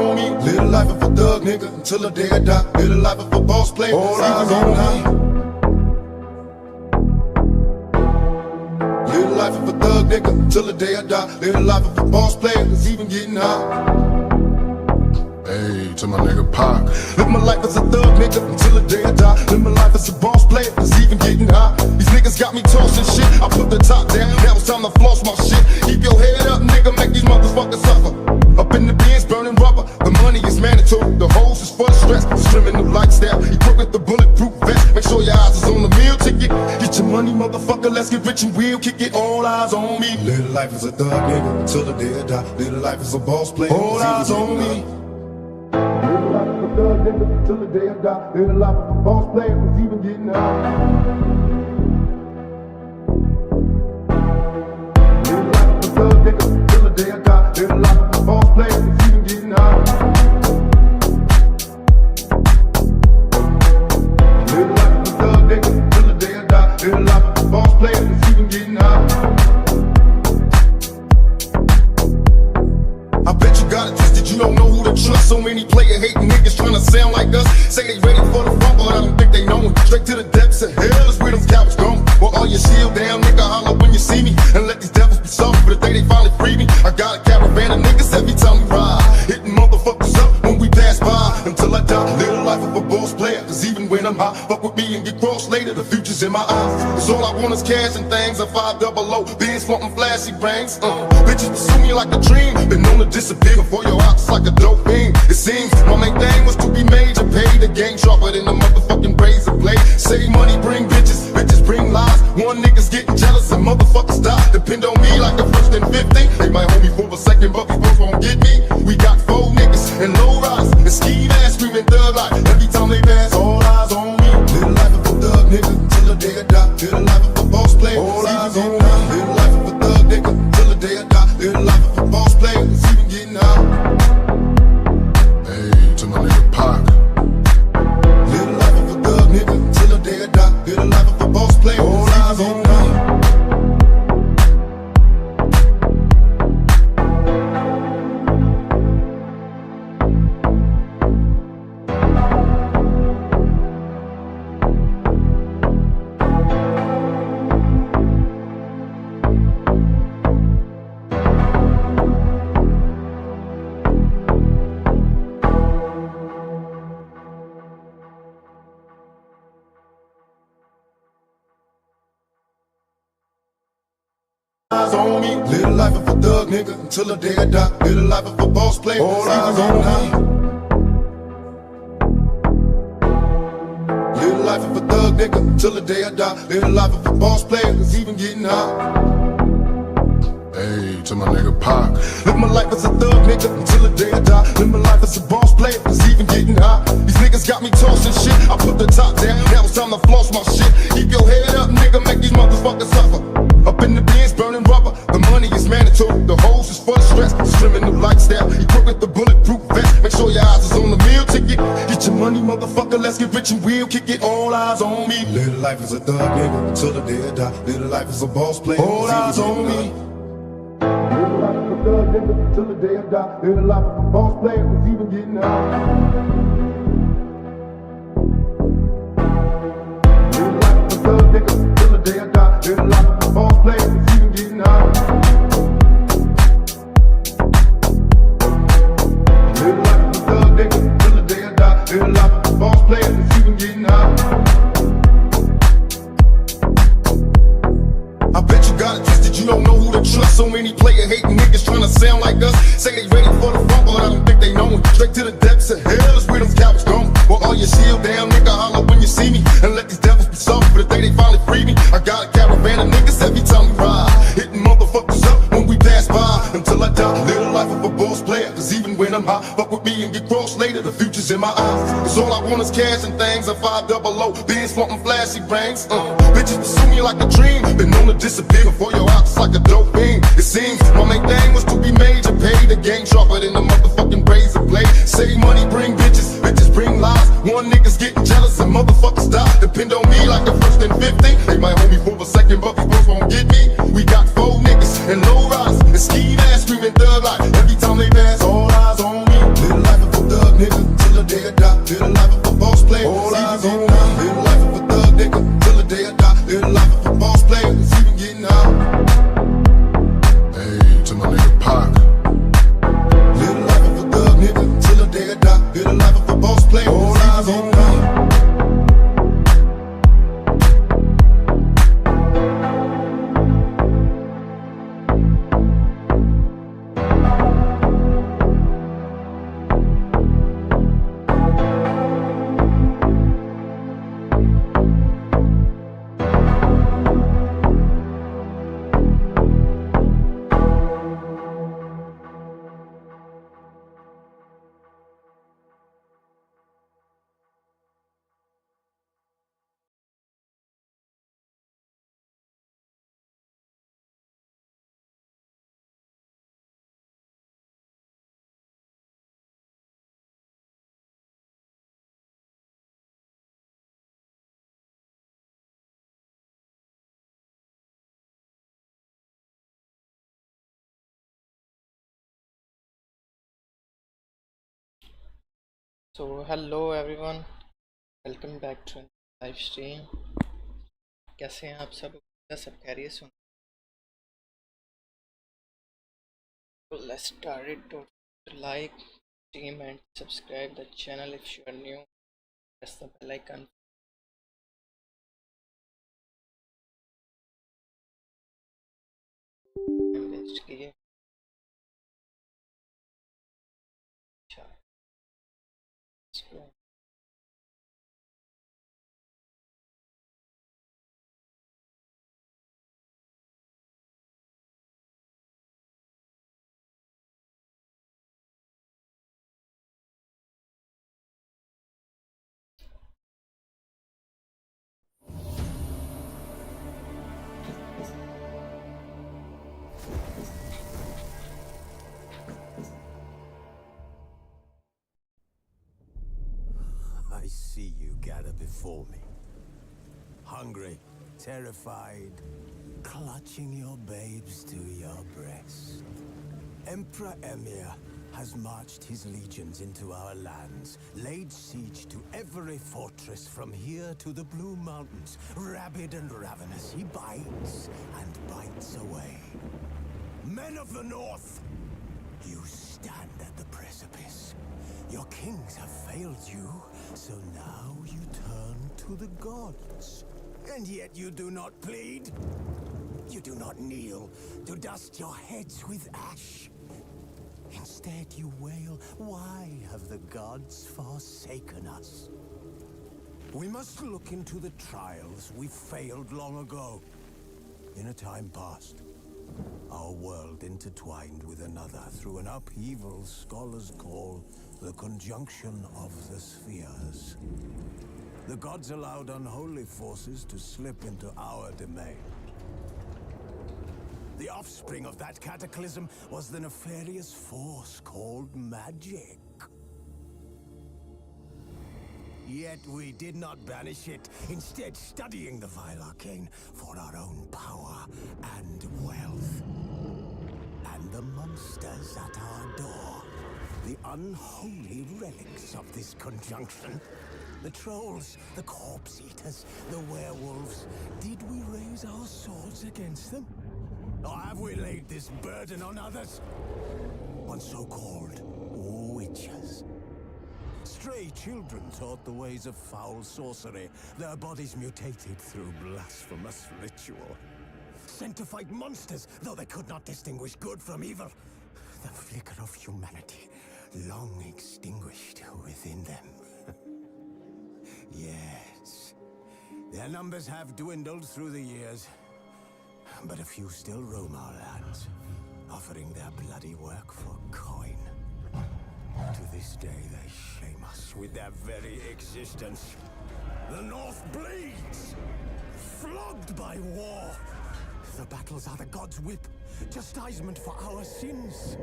Live the life of a thug nigga until the day I die. Live the life of a boss player. All eyes on me. Live the life of a thug nigga until the day I die. Live the life of a boss player, cause even getting high. Hey, to my nigga Pubg. Live my life as a thug nigga until the day I die. Live my life as a boss player, cause even getting high. These niggas got me tossing shit. I put the top down, now it's time to floss my shit. Keep your head up, nigga, make these motherfuckers suffer. Up in the bins, burning rubber. The money is mandatory, the hose is for the stress. It's criminal lifestyle, equipped with the bulletproof vest. Make sure your eyes is on the meal ticket. Get your money, motherfucker, let's get rich and we'll kick it. All eyes on me. Live the life as a thug nigga until the day I die. Live the life as a boss player. All eyes on me. Live the life as a thug nigga until the day I die. Live the life of a boss player, cause even getting high. Live the life of a thug nigga until the day I die. Live the life of a boss player, cause even getting high. Live the life of a thug nigga until the day I die. Live the life of a boss player, cause even getting high. I bet you got it twisted, you don't know who to trust. So many player hating niggas trying to sound like us. Say they ready for the front, but I don't think they know it. Straight to the depths of hell is where them cowards going. Well, all your shield down, nigga, holler when you see me. And let these devils be soft for the day they finally free me. I got a caravan of niggas every time we ride, hitting motherfuckers up when we pass by. Until I die, live the life of a boss player, cause even when I'm high, fuck with me and get crossed later, the future's in my eyes. Cause all I want is cash and things, a 500, beans wanting flashy bangs. Bitches pursue me like a dream, been known to disappear before your ops like a dope fiend. It seems my main thing was to be major, pay the game sharper than the motherfucking razor blade. Save money, bring bitches, bitches bring lies. One nigga's getting jealous and motherfuckers die. Depend on me like the first and 50. They might hold me for a second, but these folks won't get me. We got 4 niggas and low rise and ski ass screaming thug life. Every time they pass, all eyes on me. Live the life of a thug nigga till the day I die. Live the life of a boss player, all eyes on me. Live the life of a thug nigga till the day I die. Live the life of a boss player, cause even getting high. Hey, to my nigga Pubg. Live the life of a thug nigga till the day I die. Live the life of a boss player, all eyes on me. Eyes on me. Live the life of a thug nigga until the day I die. Live the life of a boss player. All eyes on me. Live the life of a thug nigga until the day I die. Live the life of a boss player, cause even getting high. Hey, to my nigga Pubg. Live my life as a thug nigga until the day I die. Live my life as a boss player, cause even getting high. These niggas got me tossing shit. I put the top down, now it's time to floss my shit. Keep your head up, nigga, make these motherfuckers suffer. Up in the bins, burning rubber. The money is mandatory, the hose is for the stress. It's criminal lifestyle, equipped with the bulletproof vest. Make sure your eyes is on the meal ticket. Get your money, motherfucker, let's get rich and we'll kick it. All eyes on me. Live the life as a thug nigga until the day I die. Live the life as a boss player. All eyes on me. Live the life as a thug nigga until the day I die. Live the life of a boss player, cause even getting high. Live the life of a thug nigga until the day I die. Live the life of a boss player, cause even getting high. Live the life of a thug nigga until the day I die. Live the life of a boss player, cause even getting high. I bet you got it twisted, you don't know who to trust. So many player hating niggas trying to sound like us. Say they ready for the front, but I don't think they know it. Straight to the depths of hell is where them cowards going. Well, all your shield down, nigga, holler when you see me. And let these devils be soft for the day they finally free me. I got a caravan of niggas every time we ride, hitting motherfuckers up when we pass by. Until I die, live the life of a boss player, cause even when I'm high, fuck with me and get crossed later, the future's in my eyes. Cause all I want is cash and things, a 500, beans wanting flashy bangs. Bitches pursue me like a dream, been known to disappear before your ops like a dope fiend. It seems my main thing was to be major, pay the game sharper than the motherfucking razor blade. Save money, bring bitches, bitches bring lies. One nigga's getting jealous and motherfuckers die. Depend on me like the first and 50. They might hold me for a second, but these folks won't get me. We got 4 niggas and low rise and ski ass screaming thug life. Every time they pass, all eyes on me. Live the life So hello everyone, welcome back to live stream. कैसे हैं आप सब खैरियत से? So let's start it. To like, stream and subscribe the channel if you are new. Press the bell icon. Invest किए. अच्छा. Let's go. I see you gather before me. Hungry, terrified, clutching your babes to your breast. Emperor Emir has marched his legions into our lands, laid siege to every fortress from here to the Blue Mountains. Rabid and ravenous, he bites and bites away. Men of the North, you stand at the precipice. Your kings have failed you, so now you turn to the gods. And yet you do not plead. You do not kneel to dust your heads with ash. Instead you wail, why have the gods forsaken us? We must look into the trials we failed long ago. In a time past, our world intertwined with another through an upheaval scholars call the conjunction of the spheres. The gods allowed unholy forces to slip into our domain. The offspring of that cataclysm was the nefarious force called magic. Yet we did not banish it, instead studying the vile arcane for our own power and wealth. And the monsters at our door, the unholy relics of this conjunction. The trolls, the corpse eaters, the werewolves. Did we raise our swords against them? Or have we laid this burden on others? On so-called witches. Stray children taught the ways of foul sorcery, their bodies mutated through blasphemous ritual. Sent to fight monsters, though they could not distinguish good from evil. The flicker of humanity, long extinguished within them. Yes, their numbers have dwindled through the years. But a few still roam our lands, offering their bloody work for coin. To this day, they shame us with their very existence. The North bleeds, flogged by war. The battles are the gods' whip, chastisement for our sins.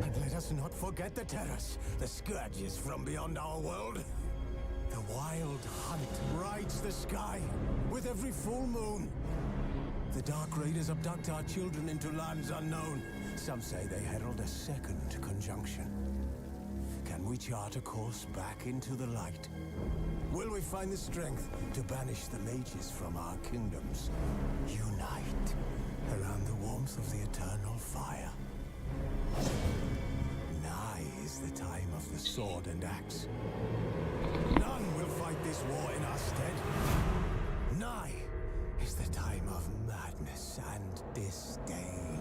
And let us not forget the terrors, the scourges from beyond our world. The wild hunt rides the sky with every full moon. The Dark Raiders abduct our children into lands unknown. Some say they herald a second conjunction. Can we chart a course back into the light? Will we find the strength to banish the mages from our kingdoms? Unite around the warmth of the eternal fire. Nigh is the time of the sword and axe. None will fight this war in our stead. Nigh is the time of madness and disdain.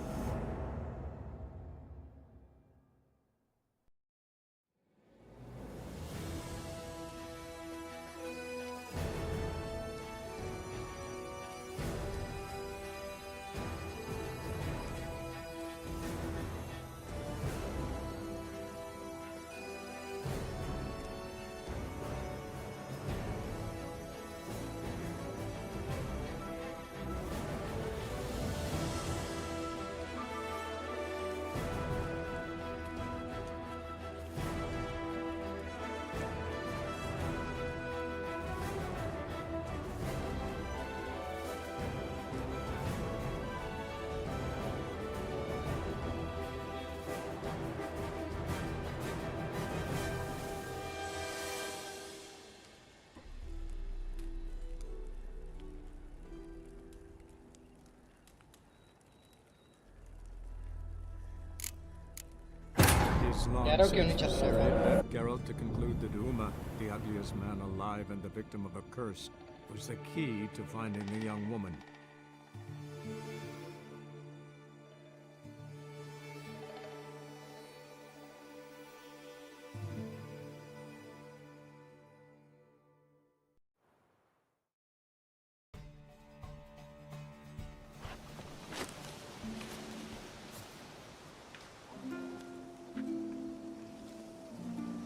is long Yarrow क्यों नहीं since चल decided रहा? that Geralt to conclude that Uma, the ugliest man alive and the victim of a curse, was the key to finding the young woman.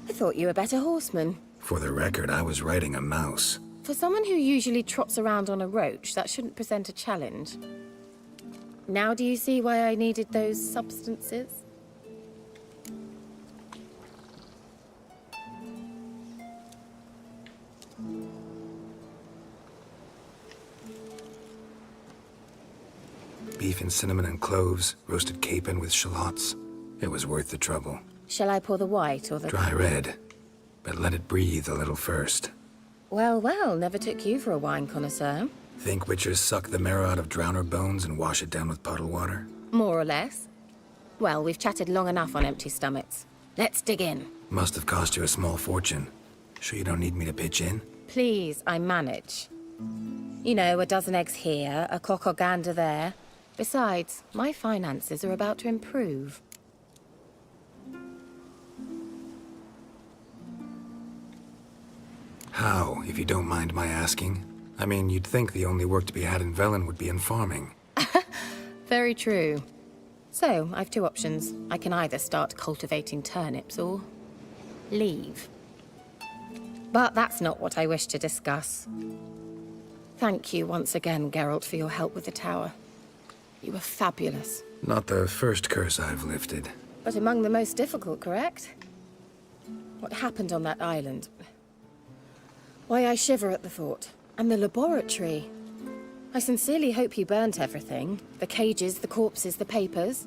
I thought you were a better horseman. For the record, I was riding a mouse. For someone who usually trots around on a roach, that shouldn't present a challenge. Now do you see why I needed those substances? Beef and cinnamon and cloves, roasted capon with shallots. It was worth the trouble. Shall I pour the white or the... Dry red, but let it breathe a little first. Well, well, never took you for a wine connoisseur. Think witchers suck the marrow out of drowner bones and wash it down with puddle water? More or less. Well, we've chatted long enough on empty stomachs. Let's dig in. Must have cost you a small fortune. Sure you don't need me to pitch in? Please, I manage. You know, a dozen eggs here, a cock or gander there. Besides, my finances are about to improve. How, if you don't mind my asking? I mean, you'd think the only work to be had in Velen would be in farming. Very true. So, I've two options. I can either start cultivating turnips or... leave. But that's not what I wish to discuss. Thank you once again, Geralt, for your help with the tower. You were fabulous. Not the first curse I've lifted. But among the most difficult, correct? What happened on that island? Why, I shiver at the thought. And the laboratory. I sincerely hope you burnt everything. The cages, the corpses, the papers.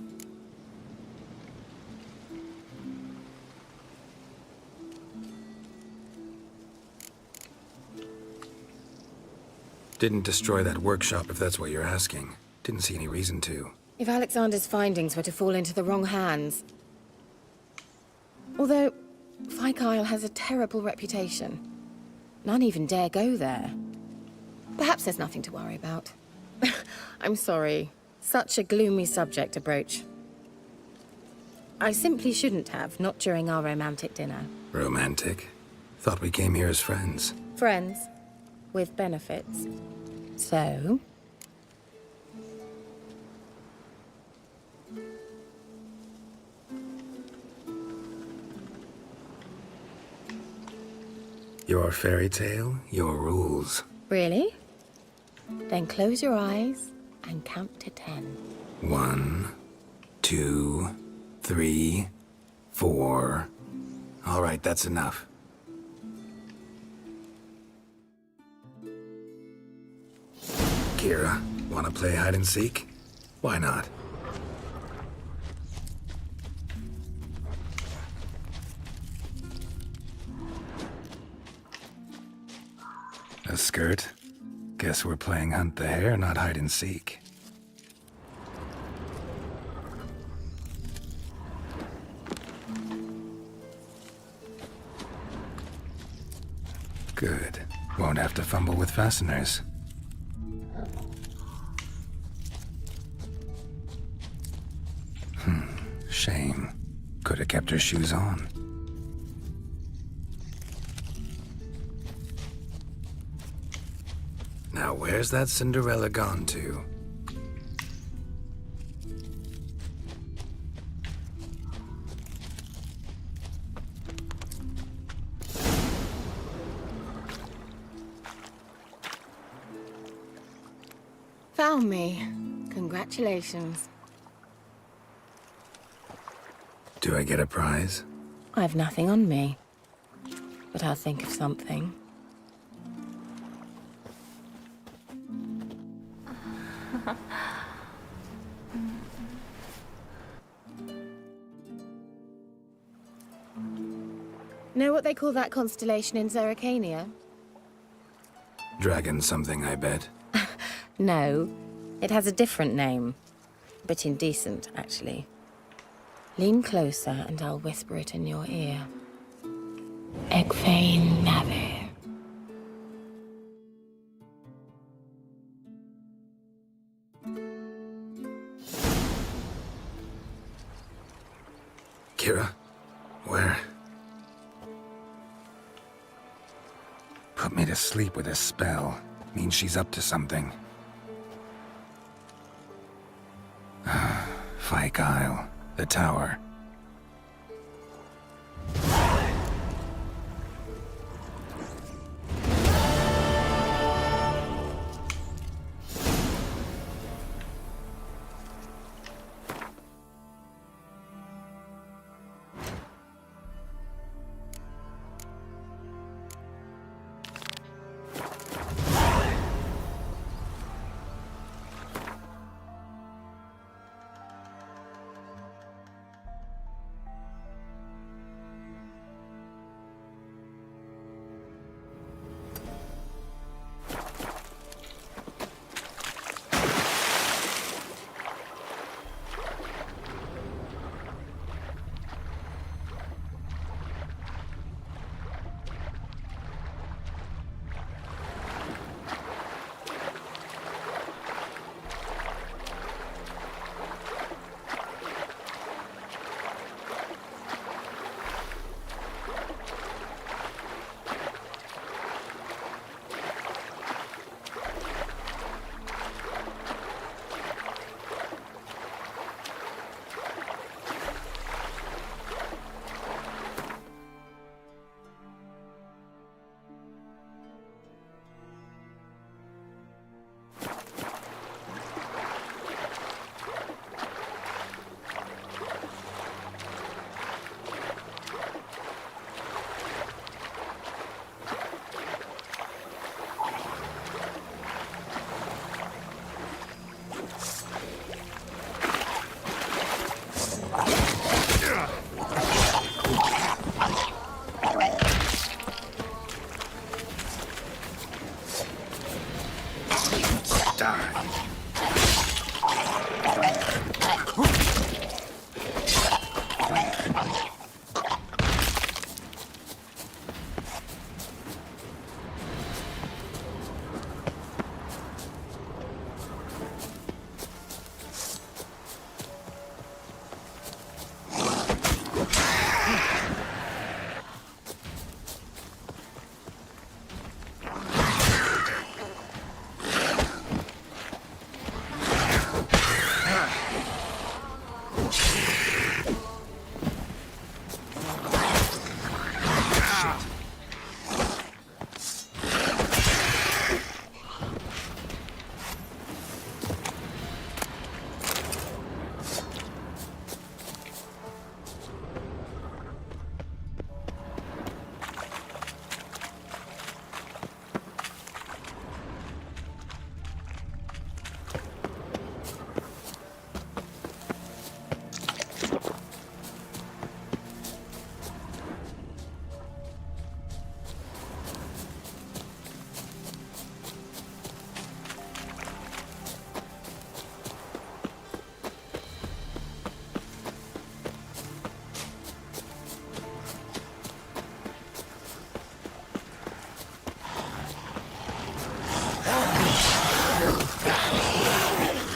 Didn't destroy that workshop, if that's what you're asking. Didn't see any reason to. If Alexander's findings were to fall into the wrong hands... Although, Isle has a terrible reputation. None even dare go there. Perhaps there's nothing to worry about. I'm sorry. Such a gloomy subject to broach. I simply shouldn't have, not during our romantic dinner. Romantic? Thought we came here as friends. Friends. With benefits. So... Your fairy tale, your rules. Really? Then close your eyes and count to 10. 1, 2, 3, 4. All right, that's enough. Kira, wanna play hide and seek? Why not? A skirt? Guess we're playing hunt the hare, not hide and seek. Good. Won't have to fumble with fasteners. Shame. Could have kept her shoes on. Now where's that Cinderella gone to? Found me. Congratulations. Do I get a prize? I've nothing on me. But I'll think of something. Know what they call that constellation in Zerrikania? Dragon something, I bet. No, it has a different name. A bit indecent, actually. Lean closer and I'll whisper it in your ear. Egfain Nave. Kira? Where? Put me to sleep with a spell. Means she's up to something. Fyke Isle. The tower.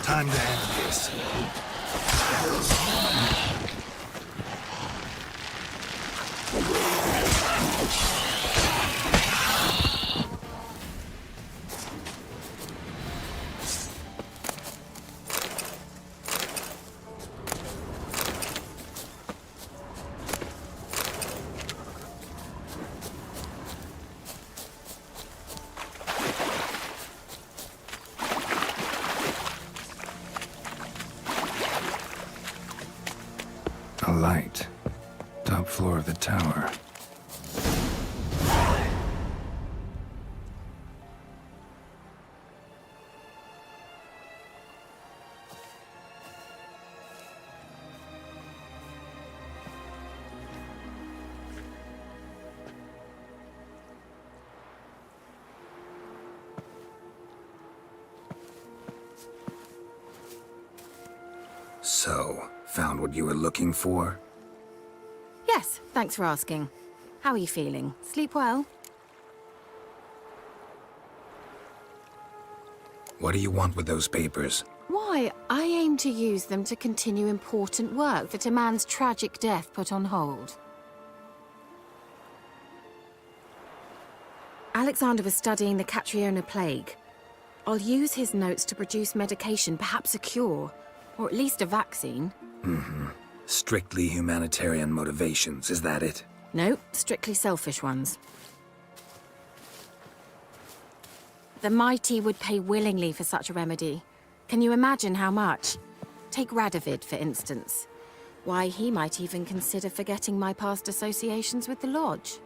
Time to end this. A light. Top floor of the tower. So, Found what you were looking for? Yes, thanks for asking. How are you feeling? Sleep well? What do you want with those papers? Why, I aim to use them to continue important work that a man's tragic death put on hold. Alexander was studying the Catriona plague. I'll use his notes to produce medication, perhaps a cure, or at least a vaccine. Strictly humanitarian motivations, is that it? No, strictly selfish ones. The mighty would pay willingly for such a remedy. Can you imagine how much? Take Radovid, for instance. Why, he might even consider forgetting my past associations with the Lodge.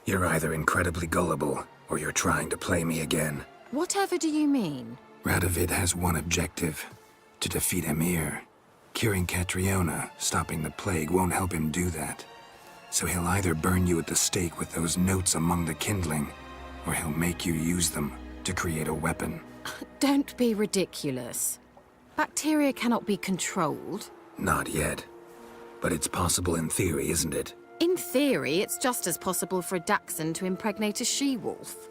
You're either incredibly gullible, or you're trying to play me again. Whatever do you mean? Radovid has one objective: to defeat Emir. Curing Catriona, stopping the plague, won't help him do that. So he'll either burn you at the stake with those notes among the kindling, or he'll make you use them to create a weapon. Don't be ridiculous. Bacteria cannot be controlled. Not yet. But it's possible in theory, isn't it? In theory, it's just as possible for a Dachshund to impregnate a she-wolf.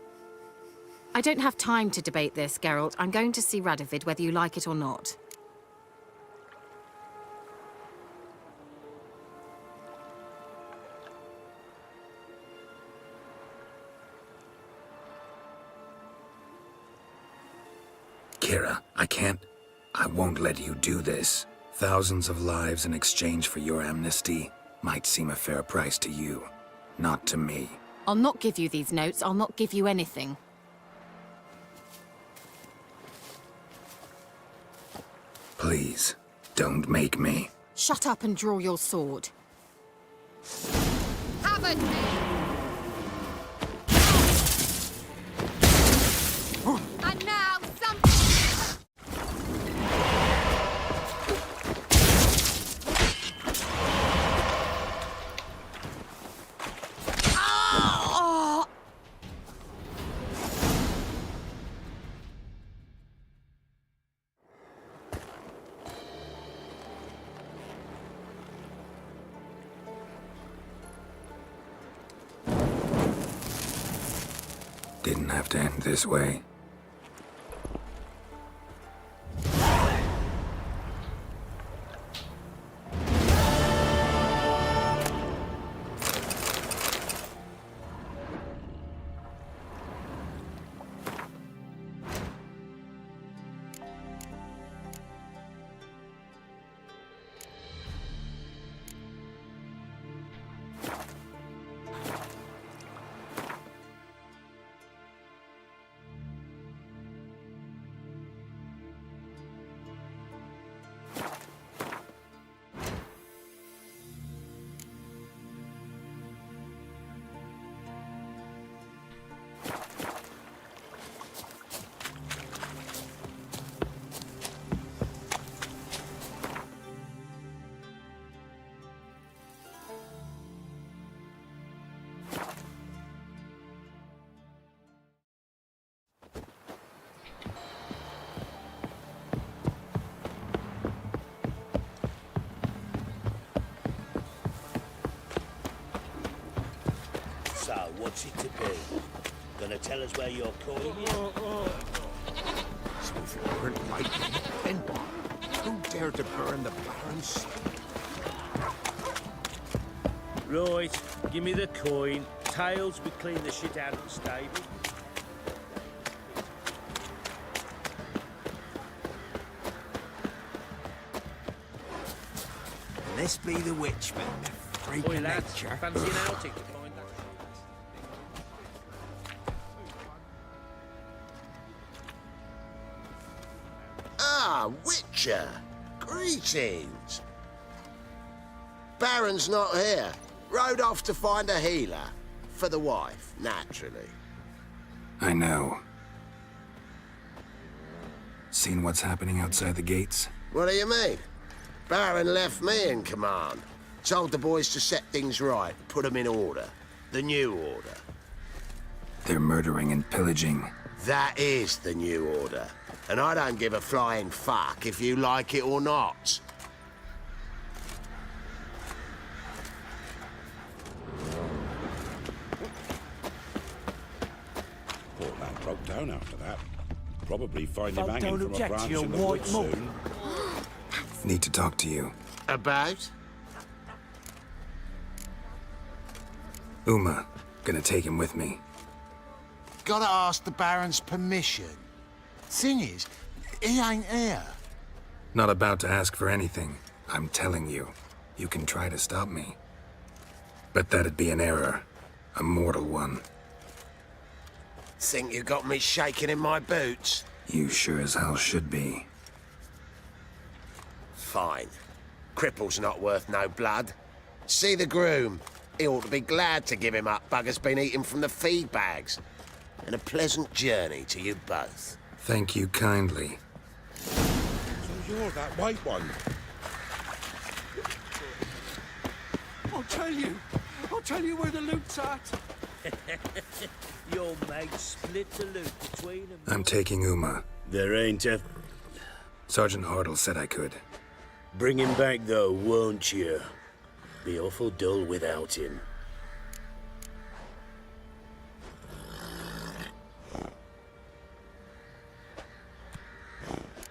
I don't have time to debate this, Geralt. I'm going to see Radovid whether you like it or not. Kira, I won't let you do this. Thousands of lives in exchange for your amnesty might seem a fair price to you, not to me. I'll not give you these notes. I'll not give you anything. Please, don't make me. Shut up and draw your sword. Have it! And now, some... Oh! Didn't have to end this way. So, what's it to be? Gonna tell us where your coin is? So if you weren't lightning, then what? Who dared to burn the Baron's? Right, give me the coin. Tails, we clean the shit out of the stable. This be the witchman, freak Oi, of lads, nature. fancy an outing to find that? Ah, Witcher! Greetings! Baron's not here. Rode off to find a healer. For the wife, naturally. I know. Seen what's happening outside the gates? What do you mean? Baron left me in command. Told the boys to set things right, put them in order. The new order. They're murdering and pillaging. That is the new order. And I don't give a flying fuck if you like it or not. Poor lad broke down after that. Probably find him Folk hanging don't from a object to branch your in the white woods mug. soon. Need to talk to you. About? Uma, gonna take him with me. Gotta ask the Baron's permission. Thing is, he ain't here. Not about to ask for anything. I'm telling you. You can try to stop me. But that'd be an error. A mortal one. Think you got me shaking in my boots? You sure as hell should be. Fine. Cripple's not worth no blood. See the groom. He ought to be glad to give him up. Bugger's been eating from the feed bags. And a pleasant journey to you both. Thank you kindly. So you're that white one. I'll tell you where the loot's at. Your mate split the loot between them. I'm taking Uma. There ain't a... Sergeant Hartle said I could. Bring him back, though, won't you? Be awful dull without him.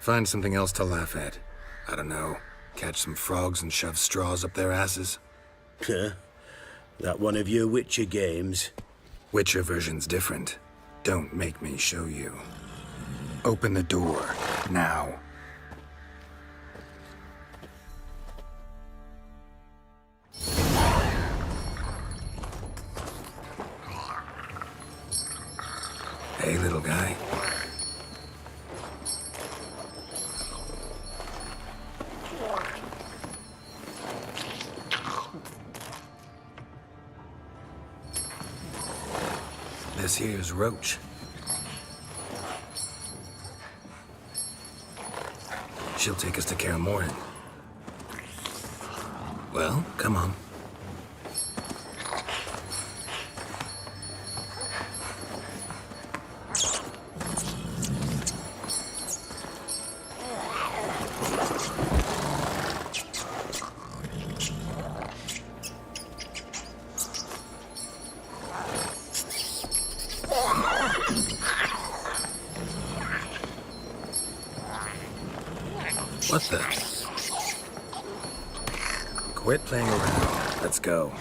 Find something else to laugh at. I don't know. Catch some frogs and shove straws up their asses. Huh? That one of your Witcher games? Witcher version's different. Don't make me show you. Open the door. Now. Hey, little guy. This here's Roach. She'll take us to Kaer Morhen. Well, come on. What the? Quit playing around. Let's go.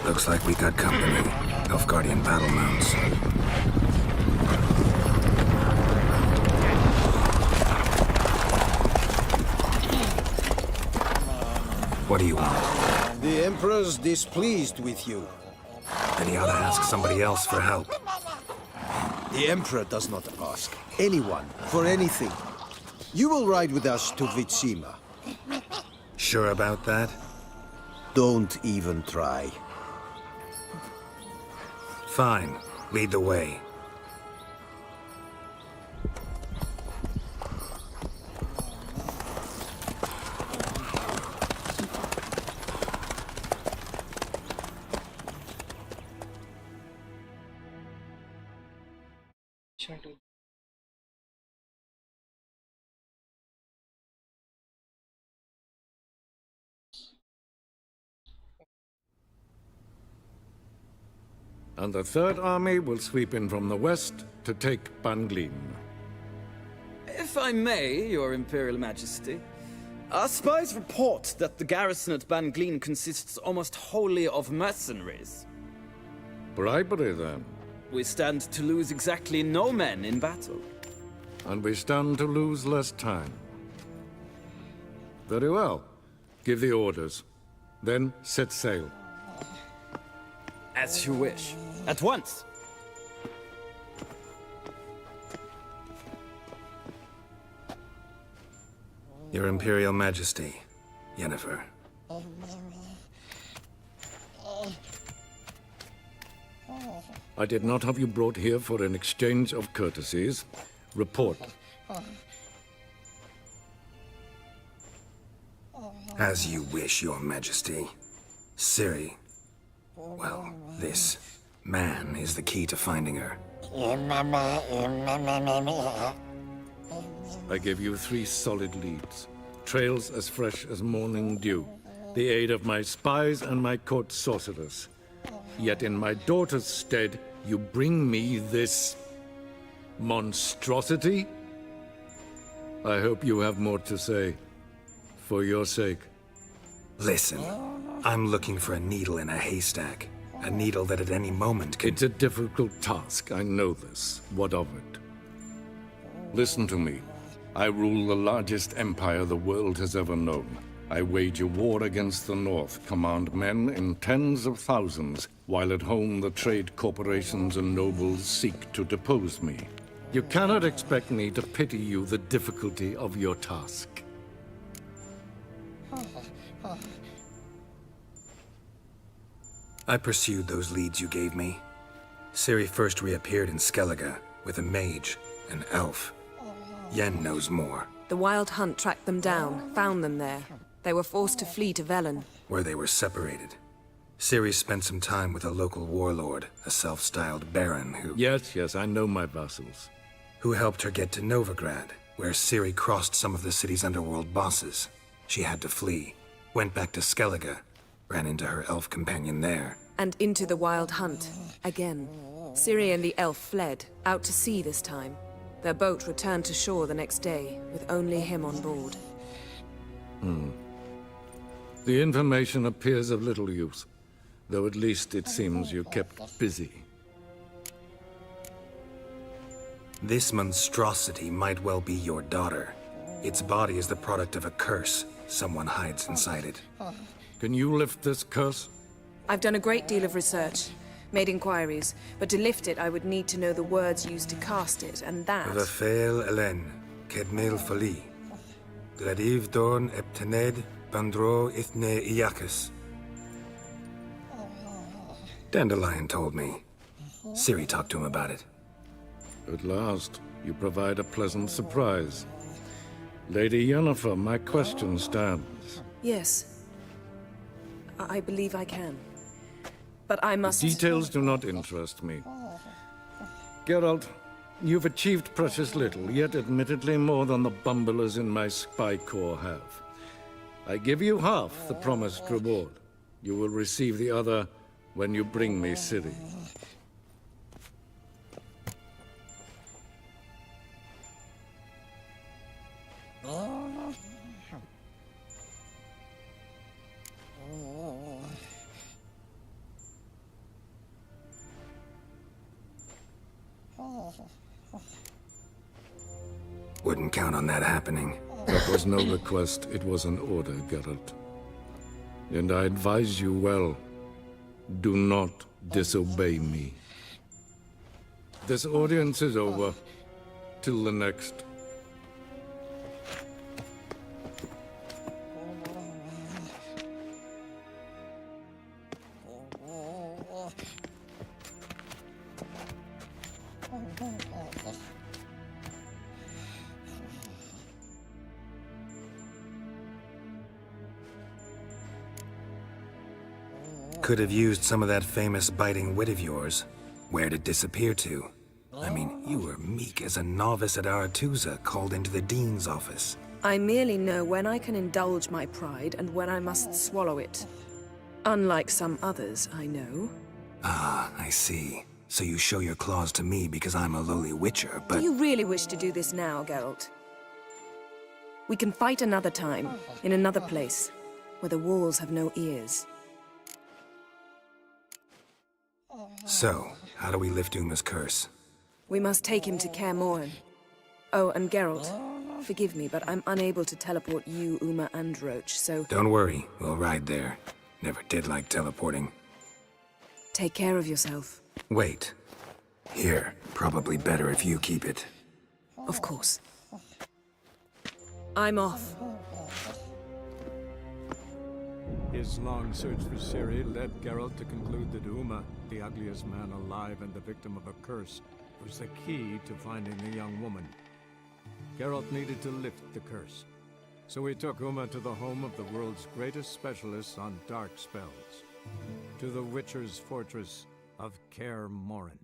Looks like we got company. Nilfgaardian battle mounts. What do you want? The Emperor's displeased with you. Then he ought to ask somebody else for help. The Emperor does not ask anyone for anything. You will ride with us to Vitsima. Sure about that? Don't even try. Fine. Lead the way. And the Third Army will sweep in from the west to take Banglin. If I may, Your Imperial Majesty, our spies report that the garrison at Banglin consists almost wholly of mercenaries. Bribery, then. We stand to lose exactly no men in battle. And we stand to lose less time. Very well. Give the orders. Then set sail. As you wish. At once! Your Imperial Majesty, Yennefer. I did not have you brought here for an exchange of courtesies. Report. As you wish, Your Majesty. Ciri. Well, this man is the key to finding her. I gave you 3 solid leads. Trails as fresh as morning dew. The aid of my spies and my court sorcerers. Yet in my daughter's stead, you bring me this monstrosity? I hope you have more to say. For your sake. Listen, I'm looking for a needle in a haystack. A needle that at any moment can... It's a difficult task, I know this. What of it? Listen to me. I rule the largest empire the world has ever known. I wage a war against the North, command men in tens of thousands, while at home the trade corporations and nobles seek to depose me. You cannot expect me to pity you the difficulty of your task. I pursued those leads you gave me. Ciri first reappeared in Skellige with a mage, an elf. Yen knows more. The Wild Hunt tracked them down, found them there. They were forced to flee to Velen. Where they were separated. Ciri spent some time with a local warlord, a self-styled baron who... Yes, I know my vassals. Who helped her get to Novigrad, where Ciri crossed some of the city's underworld bosses. She had to flee, went back to Skellige, ran into her elf companion there. And into the Wild Hunt, again. Ciri and the elf fled, out to sea this time. Their boat returned to shore the next day, with only him on board. The information appears of little use, though at least it seems you kept busy. This monstrosity might well be your daughter. Its body is the product of a curse someone hides inside it. Can you lift this curse? I've done a great deal of research, made inquiries, but to lift it I would need to know the words used to cast it, and that... Vafael Elen, Kedmel Fali. Gladiv Dorn Eptened Bandro Ithne Iacus. Dandelion told me. Ciri talked to him about it. At last, you provide a pleasant surprise. Lady Yennefer, my question stands. Yes. I believe I can. But I must... Details do not interest me. Geralt, you've achieved precious little, yet admittedly more than the bumblers in my spy corps have. I give you half the promised reward. You will receive the other when you bring me Ciri. Wouldn't count on that happening. That was no request, it was an order, Geralt. And I advise you well, do not disobey me. This audience is over. Till the next. Could have used some of that famous biting wit of yours. Where'd it disappear to? I mean, you were meek as a novice at Aretuza called into the Dean's office. I merely know when I can indulge my pride and when I must swallow it. Unlike some others, I know. Ah, I see. So you show your claws to me because I'm a lowly witcher, but... Do you really wish to do this now, Geralt? We can fight another time, in another place, where the walls have no ears. So, how do we lift Uma's curse? We must take him to Kaer Morhen. Oh, and Geralt, forgive me, but I'm unable to teleport you, Uma, and Roach, so... Don't worry, we'll ride there. Never did like teleporting. Take care of yourself. Wait. Here, probably better if you keep it. Of course. I'm off. His long search for Ciri led Geralt to conclude that Uma, the ugliest man alive and the victim of a curse, was the key to finding the young woman. Geralt needed to lift the curse, so he took Uma to the home of the world's greatest specialists on dark spells, to the Witcher's fortress of Kaer Morhen.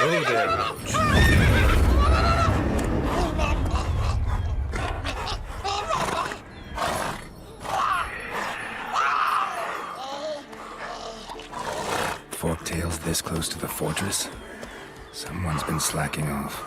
Oh, there, Roach. Forktails this close to the fortress? Someone's been slacking off.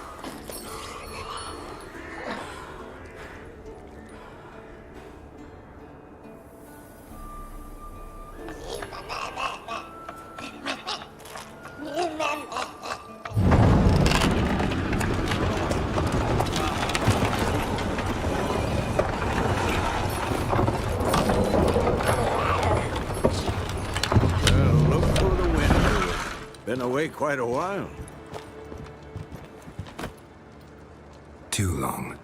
Been away quite a while. Too long.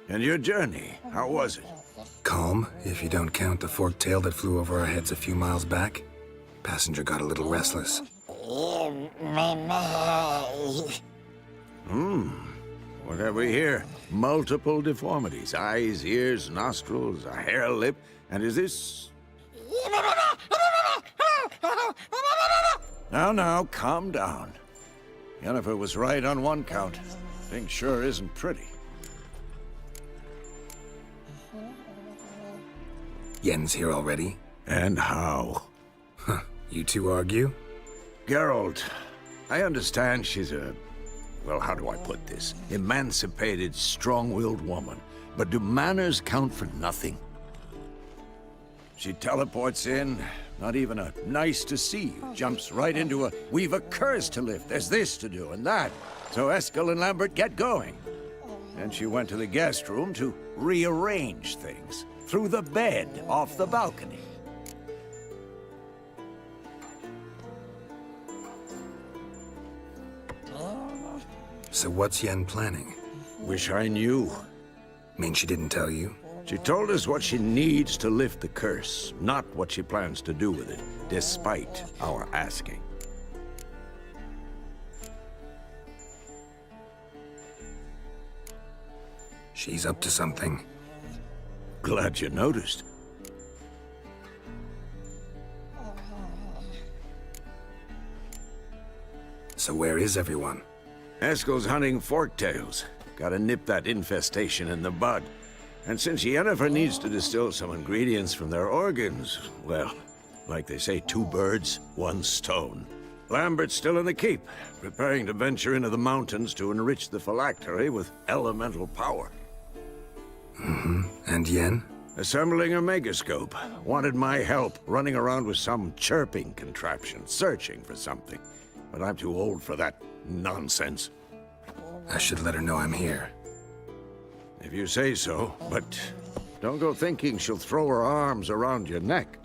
And your journey, how was it? Calm, if you don't count the forktail that flew over our heads a few miles back. Passenger got a little restless. What have we here? Multiple deformities. Eyes, ears, nostrils, a hair lip. And is this... Now, calm down. Yennefer was right on one count. Thing sure isn't pretty. Yen's here already? And how? Huh. You two argue? Geralt, I understand she's a... well, how do I put this? Emancipated, strong-willed woman. But do manners count for nothing? She teleports in, not even a nice to see you. Jumps right into a, we've a curse to lift, there's this to do and that. So Eskel and Lambert get going. And she went to the guest room to rearrange things. Through the bed, off the balcony. So what's Yen planning? Wish I knew. Mean she didn't tell you? She told us what she needs to lift the curse, not what she plans to do with it, despite our asking. She's up to something. Glad you noticed. So where is everyone? Eskel's hunting forktails. Gotta nip that infestation in the bud. And since Yennefer needs to distill some ingredients from their organs, well, like they say, 2 birds, 1 stone. Lambert's still in the keep, preparing to venture into the mountains to enrich the phylactery with elemental power. And Yen? Assembling a megascope. Wanted my help running around with some chirping contraption, searching for something. But I'm too old for that nonsense. I should let her know I'm here. If you say so, but don't go thinking she'll throw her arms around your neck.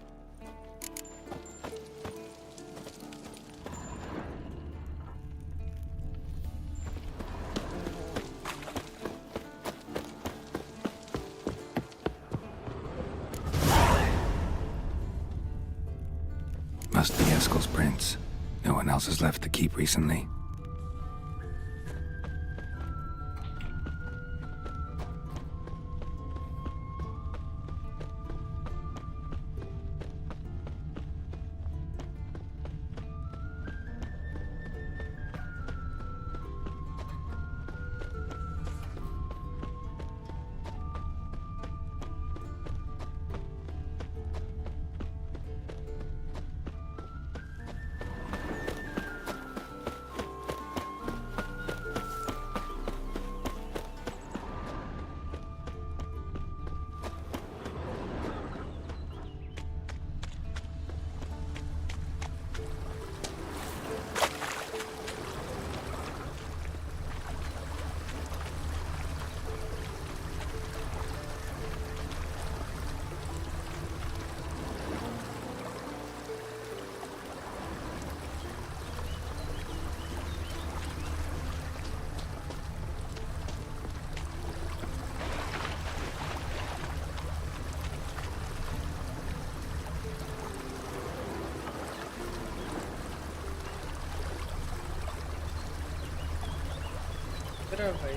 Must be Eskel's prints. No one else has left the keep recently. रहा है भाई?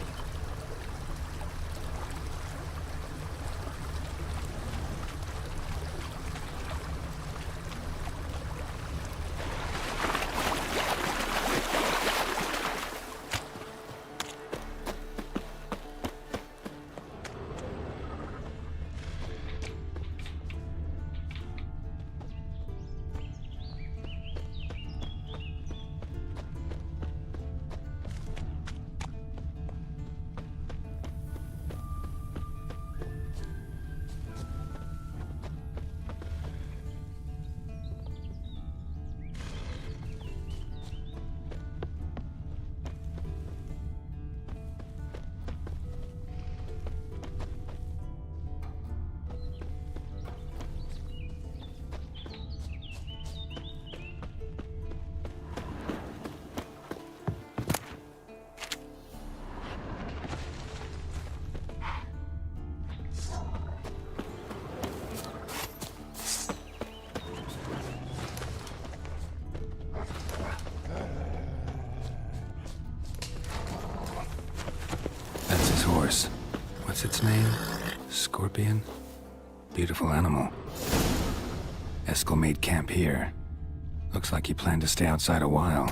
What's its name? Scorpion? Beautiful animal. Eskel made camp here. Looks like he planned to stay outside a while.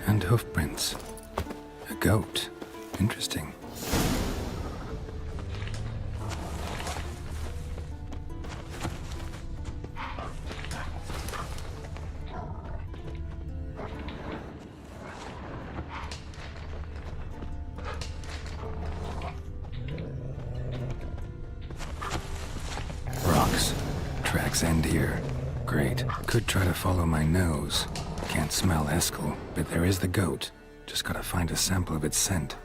And hoofprints. A goat. Interesting. Rocks. Tracks end here. Great. Could try to follow my nose. Can't smell Eskel, but there is the goat. Just gotta find a sample of its scent.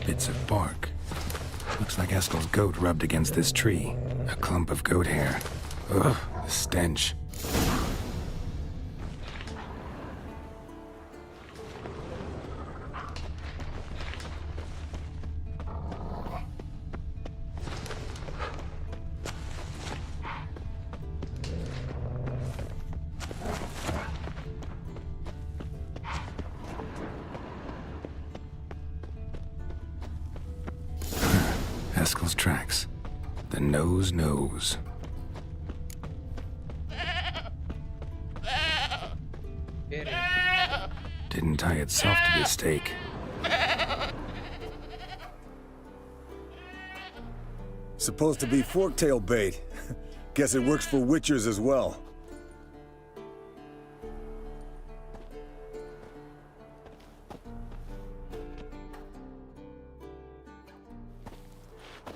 Bits of bark. Looks like Eskel's goat rubbed against this tree. A clump of goat hair. Ugh, the stench. Eskel's tracks. The nose knows. Didn't tie itself to the stake. Supposed to be forktail bait. Guess it works for witchers as well.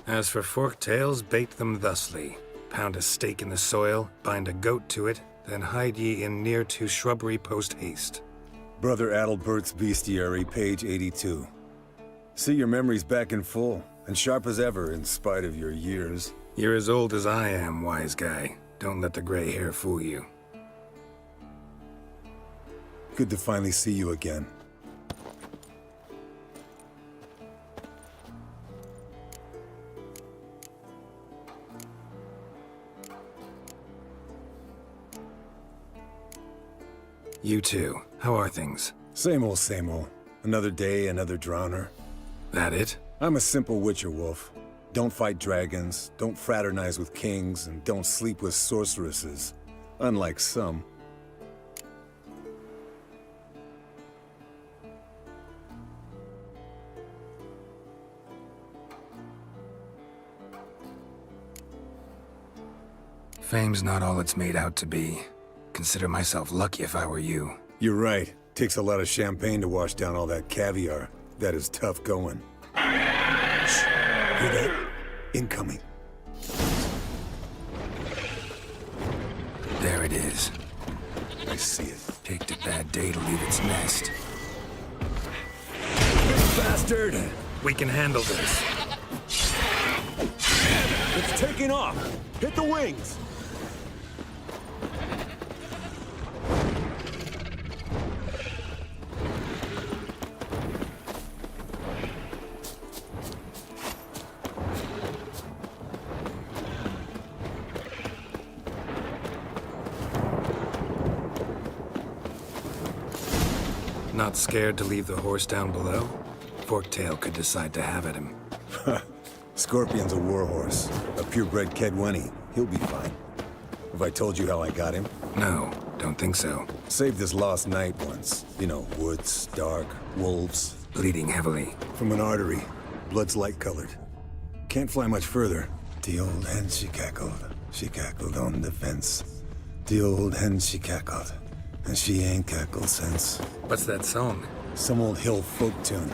As for forktails, bait them thusly. Pound a stake in the soil, bind a goat to it, then hide ye in near to shrubbery post haste. Brother Adalbert's Bestiary, page 82. See your memories back in full, and sharp as ever in spite of your years. You're as old as I am, wise guy. Don't let the gray hair fool you. Good to finally see you again. You too. How are things? Same old, same old. Another day, another drowner. That it? I'm a simple witcher wolf. Don't fight dragons, don't fraternize with kings, and don't sleep with sorceresses. Unlike some. Fame's not all it's made out to be. Consider myself lucky if I were you. You're right. Takes a lot of champagne to wash down all that caviar. That is tough going. Shh. Hear that? Incoming. There it is. I see it. Picked a bad day to leave its nest. Bastard! We can handle this. It's taking off! Hit the wings! Not scared to leave the horse down below? Forktail could decide to have at him. Scorpion's a warhorse. A purebred Kedwenny. He'll be fine. Have I told you how I got him? No, don't think so. Saved his lost knight once. You know, woods, dark, wolves. Bleeding heavily. From an artery. Blood's light-colored. Can't fly much further. The old hen she cackled on the fence. The old hen she cackled, and she ain't cackled since. What's that song? Some old hill folk tune.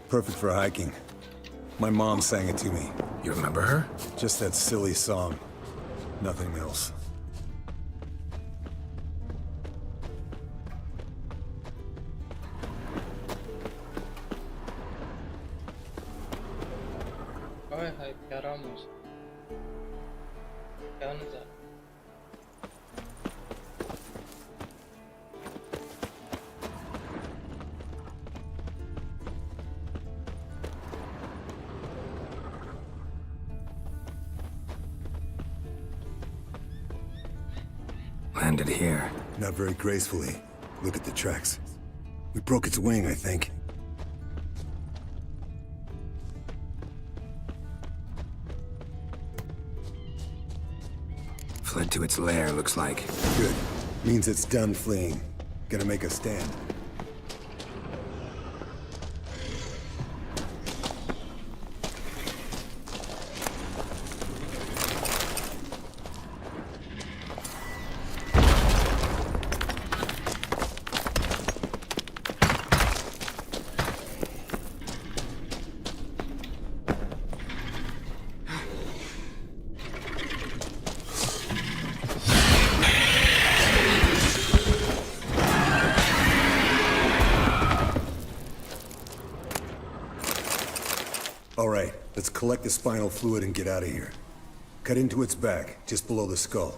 Perfect for hiking. My mom sang it to me. You remember her? Just that silly song. Nothing else. ओए हाय प्यारा मौसम क्या नज़ारा Landed here. Not very gracefully. Look at the tracks. We broke its wing, I think. Fled to its lair, looks like. Good. Means it's done fleeing. Gonna make a stand. All right, let's collect the spinal fluid and get out of here. Cut into its back, just below the skull.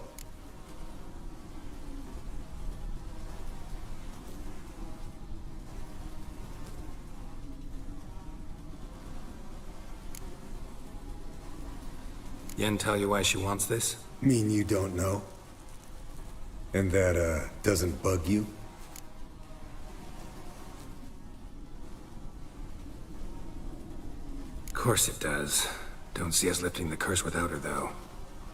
Yen tell you why she wants this? Mean you don't know? And that, doesn't bug you? Of course it does. Don't see us lifting the curse without her, though.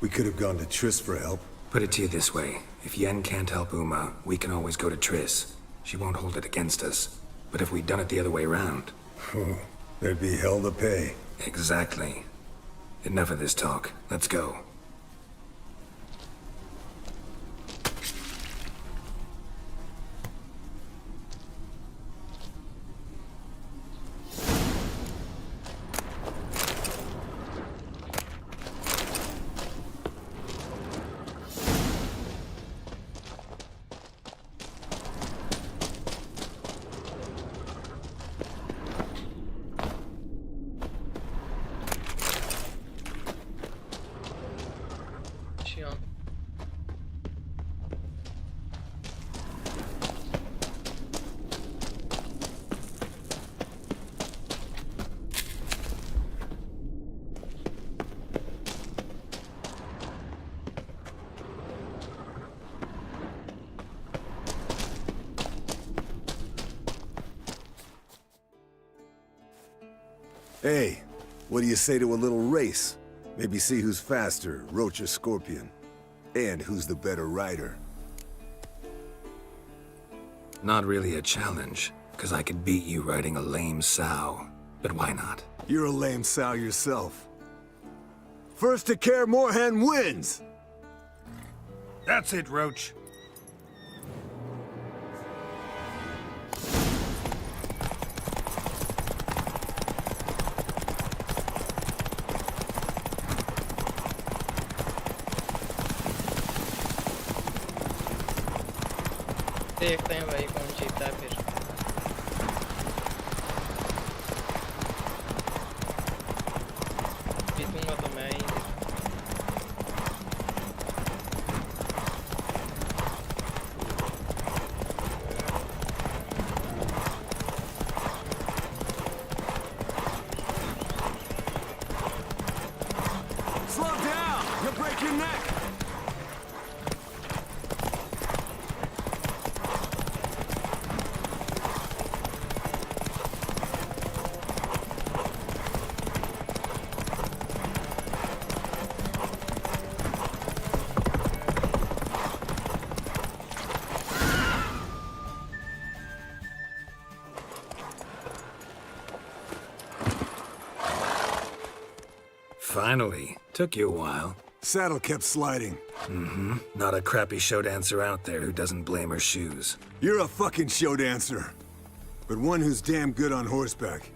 We could have gone to Triss for help. Put it to you this way. If Yen can't help Uma, we can always go to Triss. She won't hold it against us. But if we'd done it the other way around... There'd be hell to pay. Exactly. Enough of this talk. Let's go. Hey, what do you say to a little race? Maybe see who's faster, Roach or Scorpion. And who's the better rider. Not really a challenge, because I could beat you riding a lame sow. But why not? You're a lame sow yourself. First to Kaer Morhen wins! That's it, Roach. देखते हैं भाई कौन जीतता है फिर जीतूंगा तो मैं ही Slow down! You'll break your neck! Finally. Took you a while. Saddle kept sliding. Mm-hmm. Not a crappy show dancer out there who doesn't blame her shoes. You're a fucking show dancer. But one who's damn good on horseback.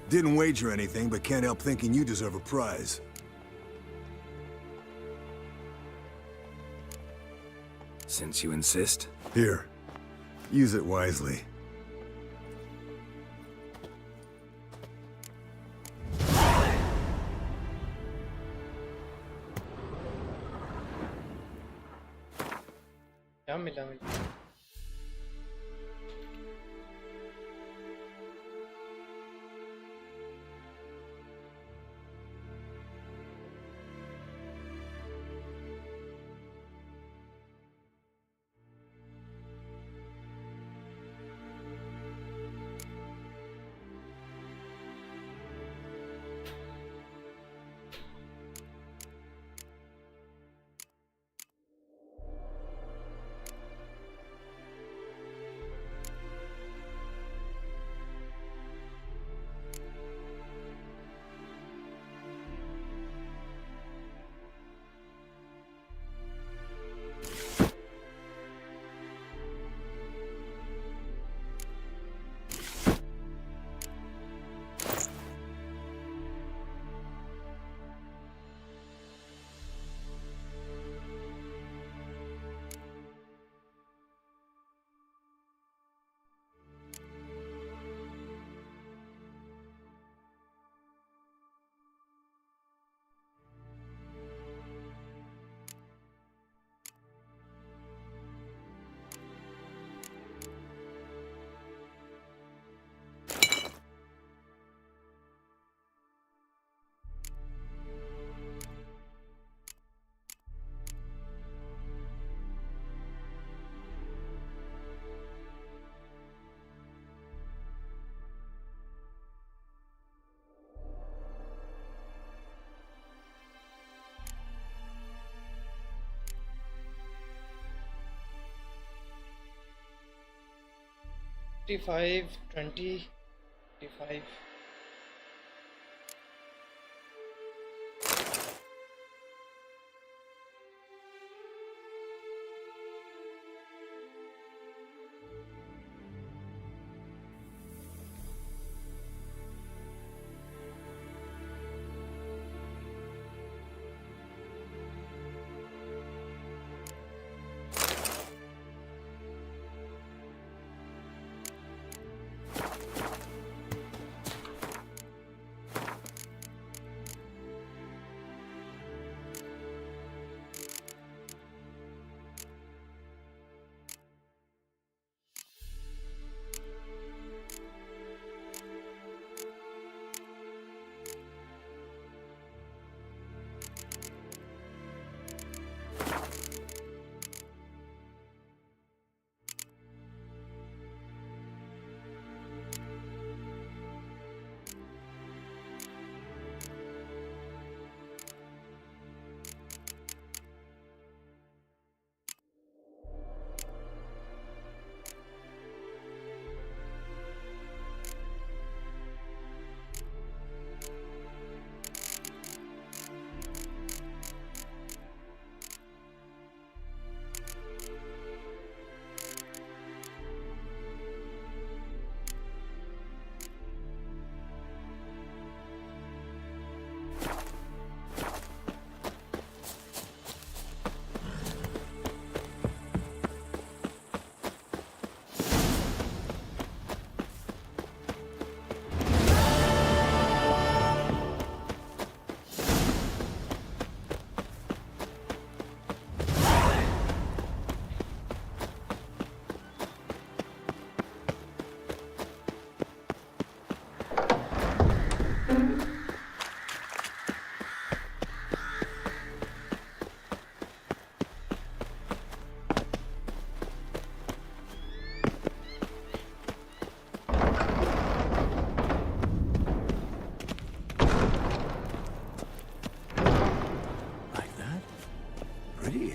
Didn't wager anything, but can't help thinking you deserve a prize. Since you insist. Here. Use it wisely. क्या मिला मुझे $25, $20, $25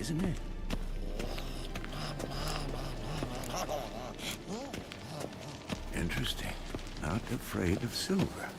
isn't it? Interesting. Not afraid of silver.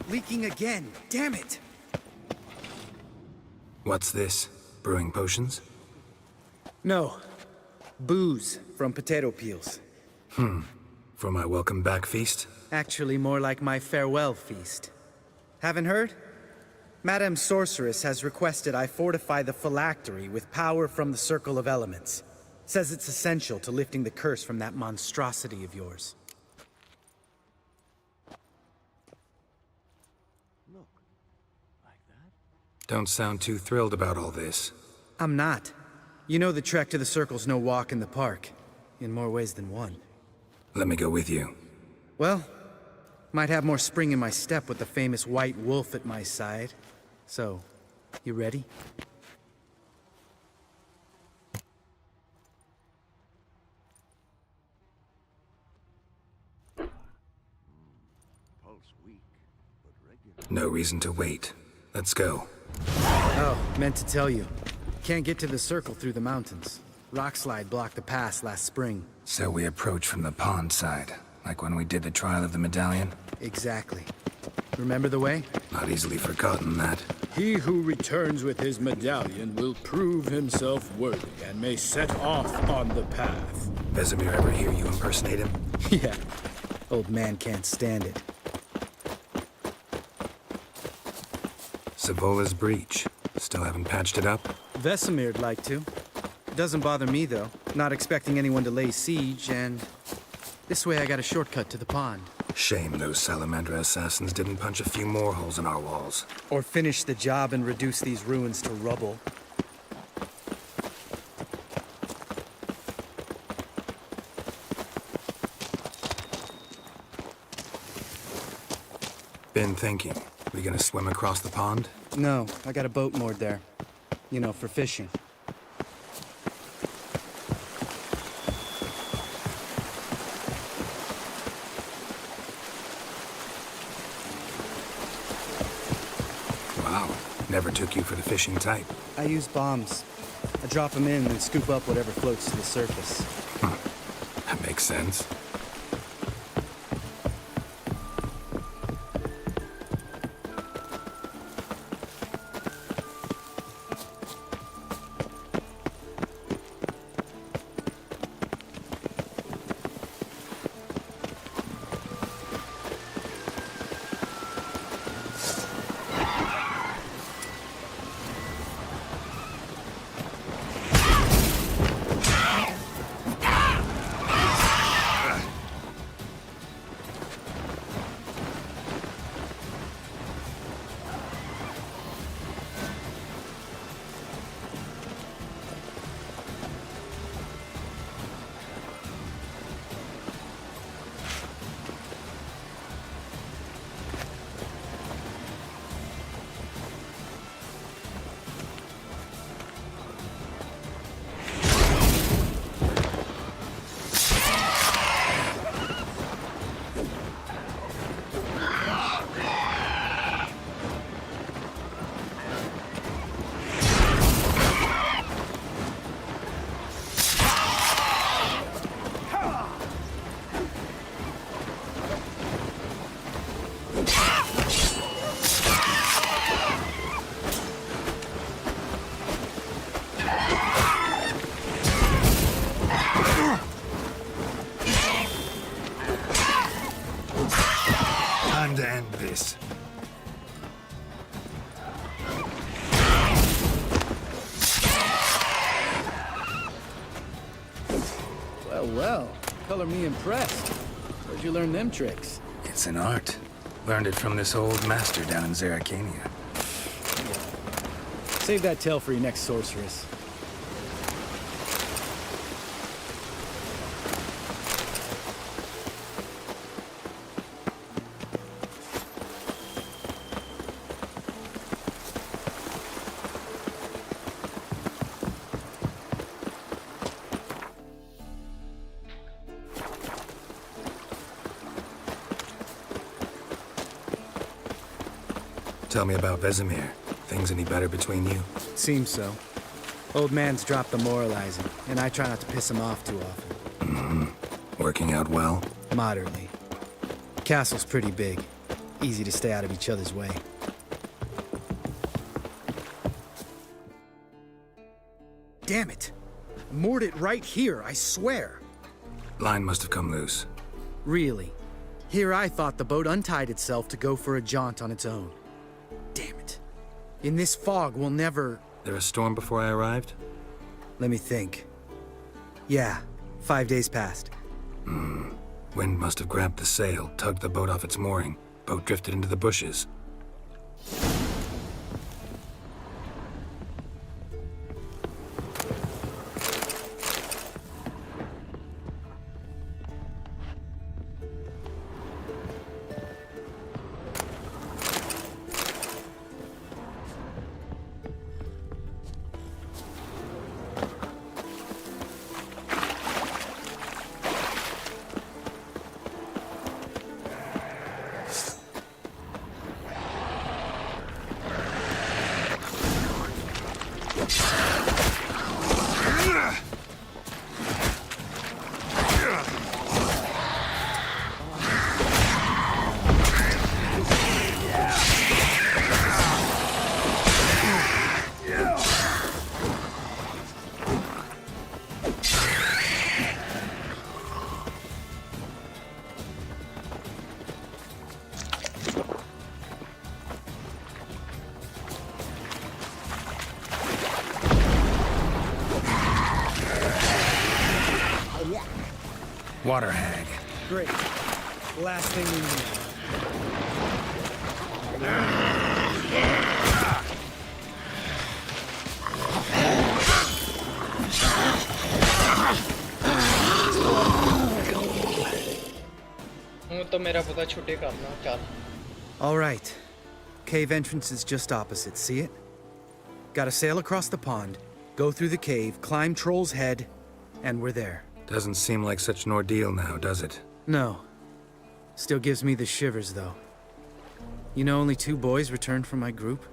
Leaking again. Damn it! What's this? Brewing potions? No. Booze from potato peels. For my welcome back feast? Actually, more like my farewell feast. Haven't heard? Madame Sorceress has requested I fortify the phylactery with power from the Circle of Elements. Says it's essential to lifting the curse from that monstrosity of yours. Don't sound too thrilled about all this. I'm not. You know the trek to the Circle's no walk in the park. In more ways than one. Let me go with you. Well, might have more spring in my step with the famous white wolf at my side. So, you ready? No reason to wait. Let's go. Oh, meant to tell you. Can't get to the Circle through the mountains. Rockslide blocked the pass last spring. So we approach from the pond side, like when we did the trial of the medallion? Exactly. Remember the way? Not easily forgotten, that. He who returns with his medallion will prove himself worthy and may set off on the path. Vesemir ever hear you impersonate him? Yeah. Old man can't stand it. Savola's breach. Still haven't patched it up? Vesemir'd like to. Doesn't bother me, though. Not expecting anyone to lay siege, and... this way I got a shortcut to the pond. Shame those Salamandra assassins didn't punch a few more holes in our walls. Or finish the job and reduce these ruins to rubble. Been thinking. We gonna swim across the pond? No, I got a boat moored there. You know, for fishing. Wow. Never took you for the fishing type. I use bombs. I drop them in and scoop up whatever floats to the surface. That makes sense. Time to end this. Well, well. Color me impressed. Where'd you learn them tricks? It's an art. Learned it from this old master down in Zeracania. Save that tale for your next sorceress. Tell me about Vesemir. Things any better between you? Seems so. Old man's dropped the moralizing, and I try not to piss him off too often. Working out well? Moderately. Castle's pretty big. Easy to stay out of each other's way. Damn it! I moored it right here, I swear! Line must have come loose. Really? Here I thought the boat untied itself to go for a jaunt on its own. Damn it. In this fog, we'll never... There a storm before I arrived? Let me think. Yeah, 5 days passed. Wind must have grabbed the sail, tugged the boat off its mooring. Boat drifted into the bushes. Water hag. Great. Last thing we need. All right. Cave entrance is just opposite. See it? Gotta sail across the pond, go through the cave, climb Troll's Head, and we're there. Doesn't seem like such an ordeal now, does it? No. Still gives me the shivers, though. You know only 2 boys returned from my group?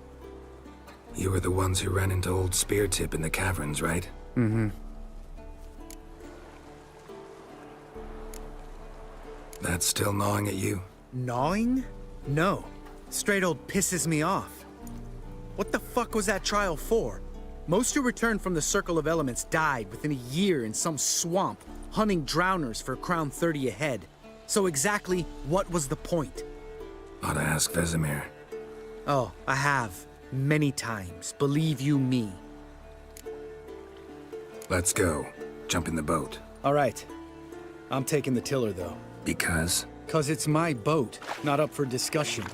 You were the ones who ran into old Speartip in the caverns, right? Mm-hmm. That's still gnawing at you? Gnawing? No. Straight old pisses me off. What the fuck was that trial for? Most who returned from the Circle of Elements died within a year in some swamp, hunting drowners for a crown 30 a head. So exactly what was the point? Ought to ask Vesemir. Oh, I have. Many times, believe you me. Let's go. Jump in the boat. All right. I'm taking the tiller, though. Because? 'Cause it's my boat, not up for discussion.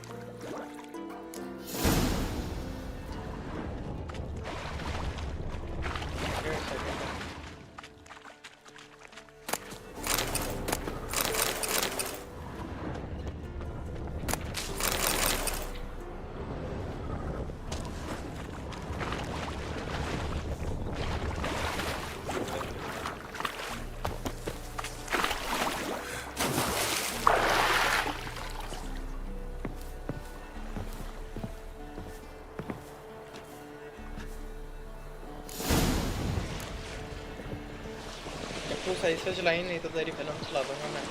सही से चलाई नहीं तो तेरी film चला दूंगा मैं.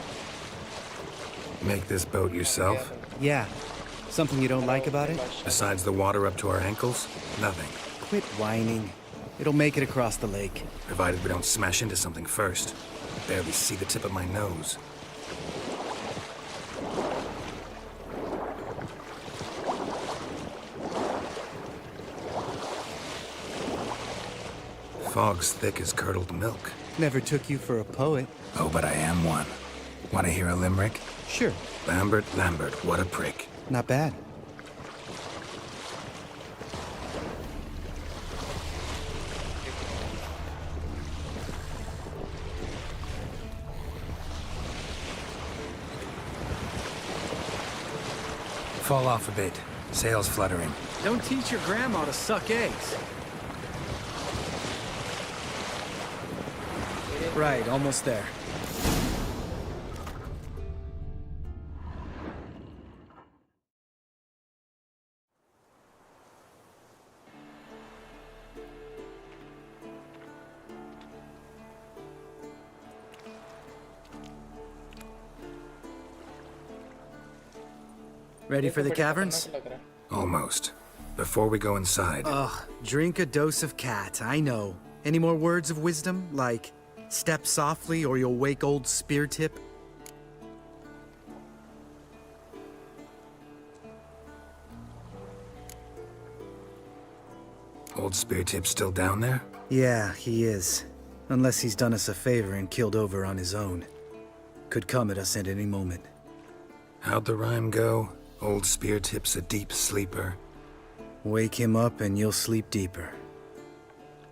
Make this boat yourself? Yeah. Something you don't like about it? Besides the water up to our ankles? Nothing. Quit whining. It'll make it across the lake. Provided we don't smash into something first. Barely see the tip of my nose. Fog's thick as curdled milk. Never took you for a poet. Oh, but I am one. Want to hear a limerick? Sure. Lambert, Lambert, what a prick. Not bad. Fall off a bit. Sails fluttering. Don't teach your grandma to suck eggs. Right, almost there. Ready for the caverns? Almost. Before we go inside... Ugh, drink a dose of cat, I know. Any more words of wisdom, like... Step softly or you'll wake old Speartip? Old Speartip's still down there? Yeah, he is. Unless he's done us a favor and killed over on his own. Could come at us at any moment. How'd the rhyme go? Old Speartip's a deep sleeper. Wake him up and you'll sleep deeper.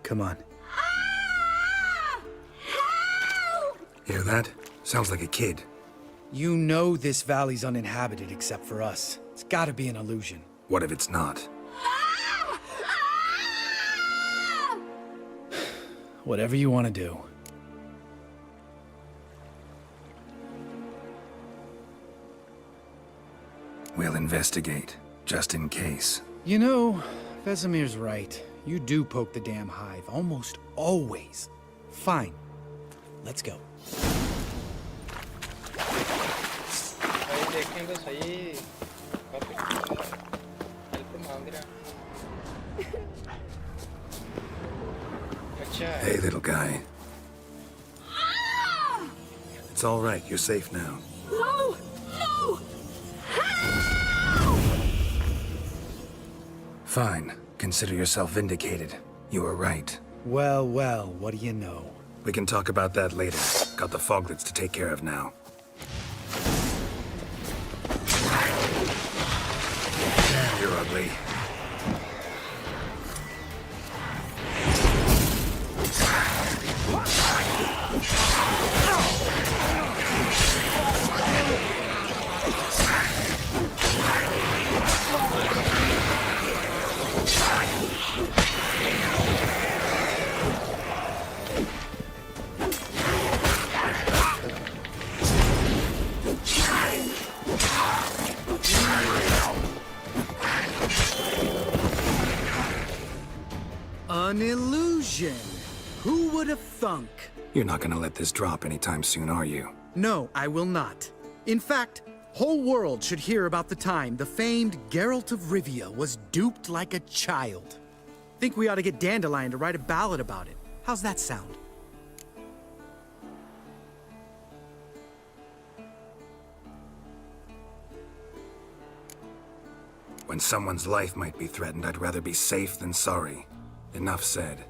Come on. Hear that? Sounds like a kid. You know this valley's uninhabited except for us. It's gotta be an illusion. What if it's not? Whatever you want to do. We'll investigate, just in case. You know, Vesemir's right. You do poke the damn hive, almost always. Fine. Let's go. Hey, little guy. It's all right. You're safe now. No! No! Fine. Consider yourself vindicated. You were right. Well, well, what do you know? We can talk about that later. Got the foglets to take care of now. Damn, you're ugly. sunk. You're not gonna let this drop anytime soon, are you? No, I will not. In fact, whole world should hear about the time the famed Geralt of Rivia was duped like a child. Think we ought to get Dandelion to write a ballad about it. How's that sound? When someone's life might be threatened, I'd rather be safe than sorry. Enough said.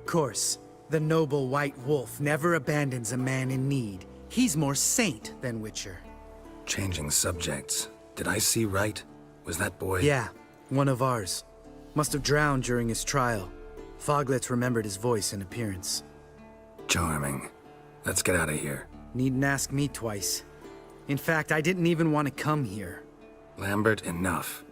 Course, the noble white wolf never abandons a man in need. He's more saint than Witcher. Changing subjects. Did I see right? Was that boy? Yeah, one of ours. Must have drowned during his trial. Foglets remembered his voice and appearance. Charming. Let's get out of here. Needn't ask me twice. In fact, I didn't even want to come here. Lambert, enough.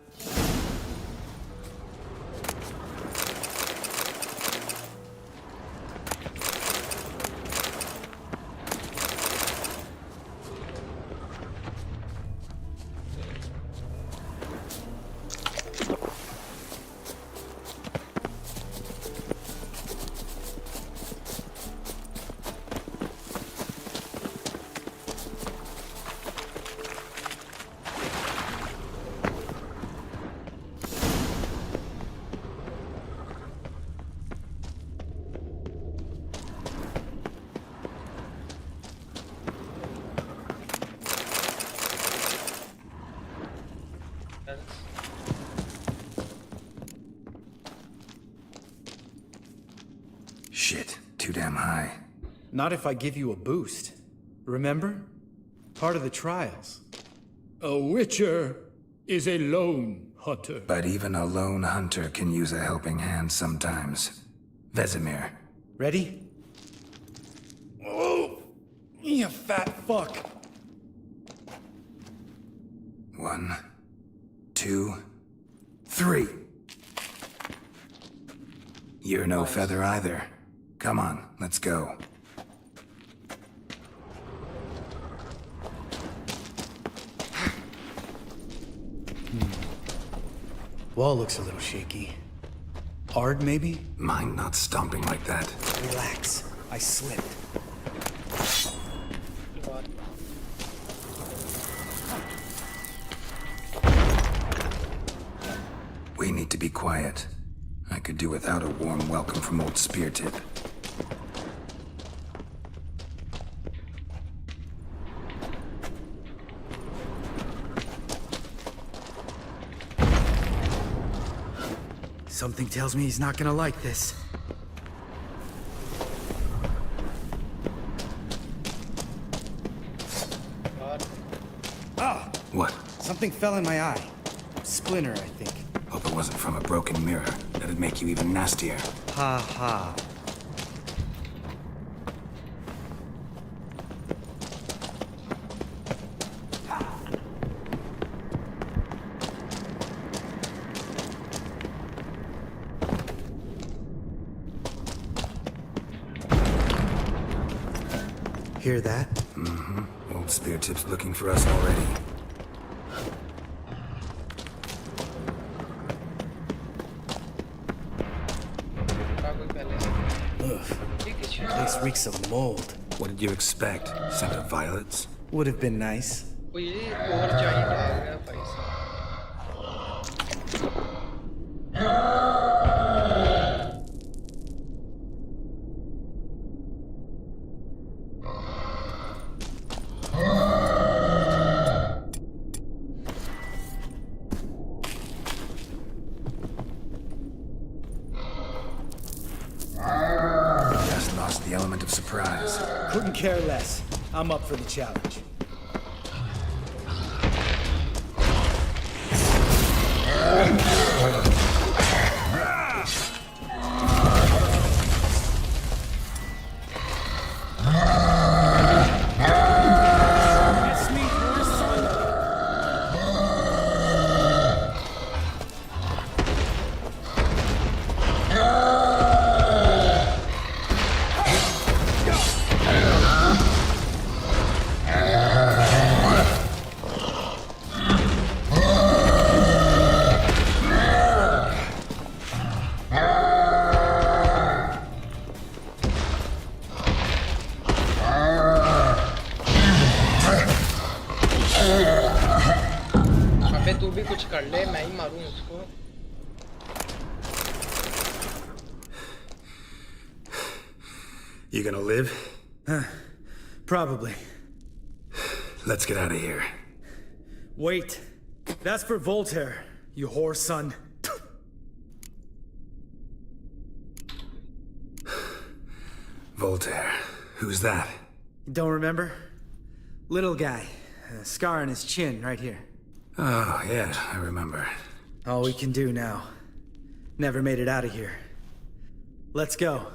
Shit, too damn high. Not if I give you a boost. Remember? Part of the trials. A witcher is a lone hunter. But even a lone hunter can use a helping hand sometimes. Vesemir. Ready? Oh, you fat fuck. 1, 2, 3. You're no feather either. Come on, let's go. Wall looks a little shaky. Hard, maybe? Mind not stomping like that. Relax. I slipped. We need to be quiet. I could do without a warm welcome from old Speartip. Something tells me he's not gonna like this. Ah! What? Something fell in my eye. Splinter, I think. Hope it wasn't from a broken mirror. That'd make you even nastier. Ha ha. Hear that? Mm-hmm. Old Speartip's looking for us already. Place reeks of mold. What did you expect? Scent of violets? Would have been nice. वो ये overgiant आ गया भाई साहब. Just lost the element of surprise. Couldn't care less. I'm up for the challenge. भी कुछ कर ले, मैं ही मारूं इसको। You gonna live? Probably. Let's get out of here. Wait. That's for Voltaire, you whore son. Voltaire. Who's that? You don't remember? Little guy. A scar on his chin, right here. Oh, yeah, I remember. All we can do now. Never made it out of here. Let's go.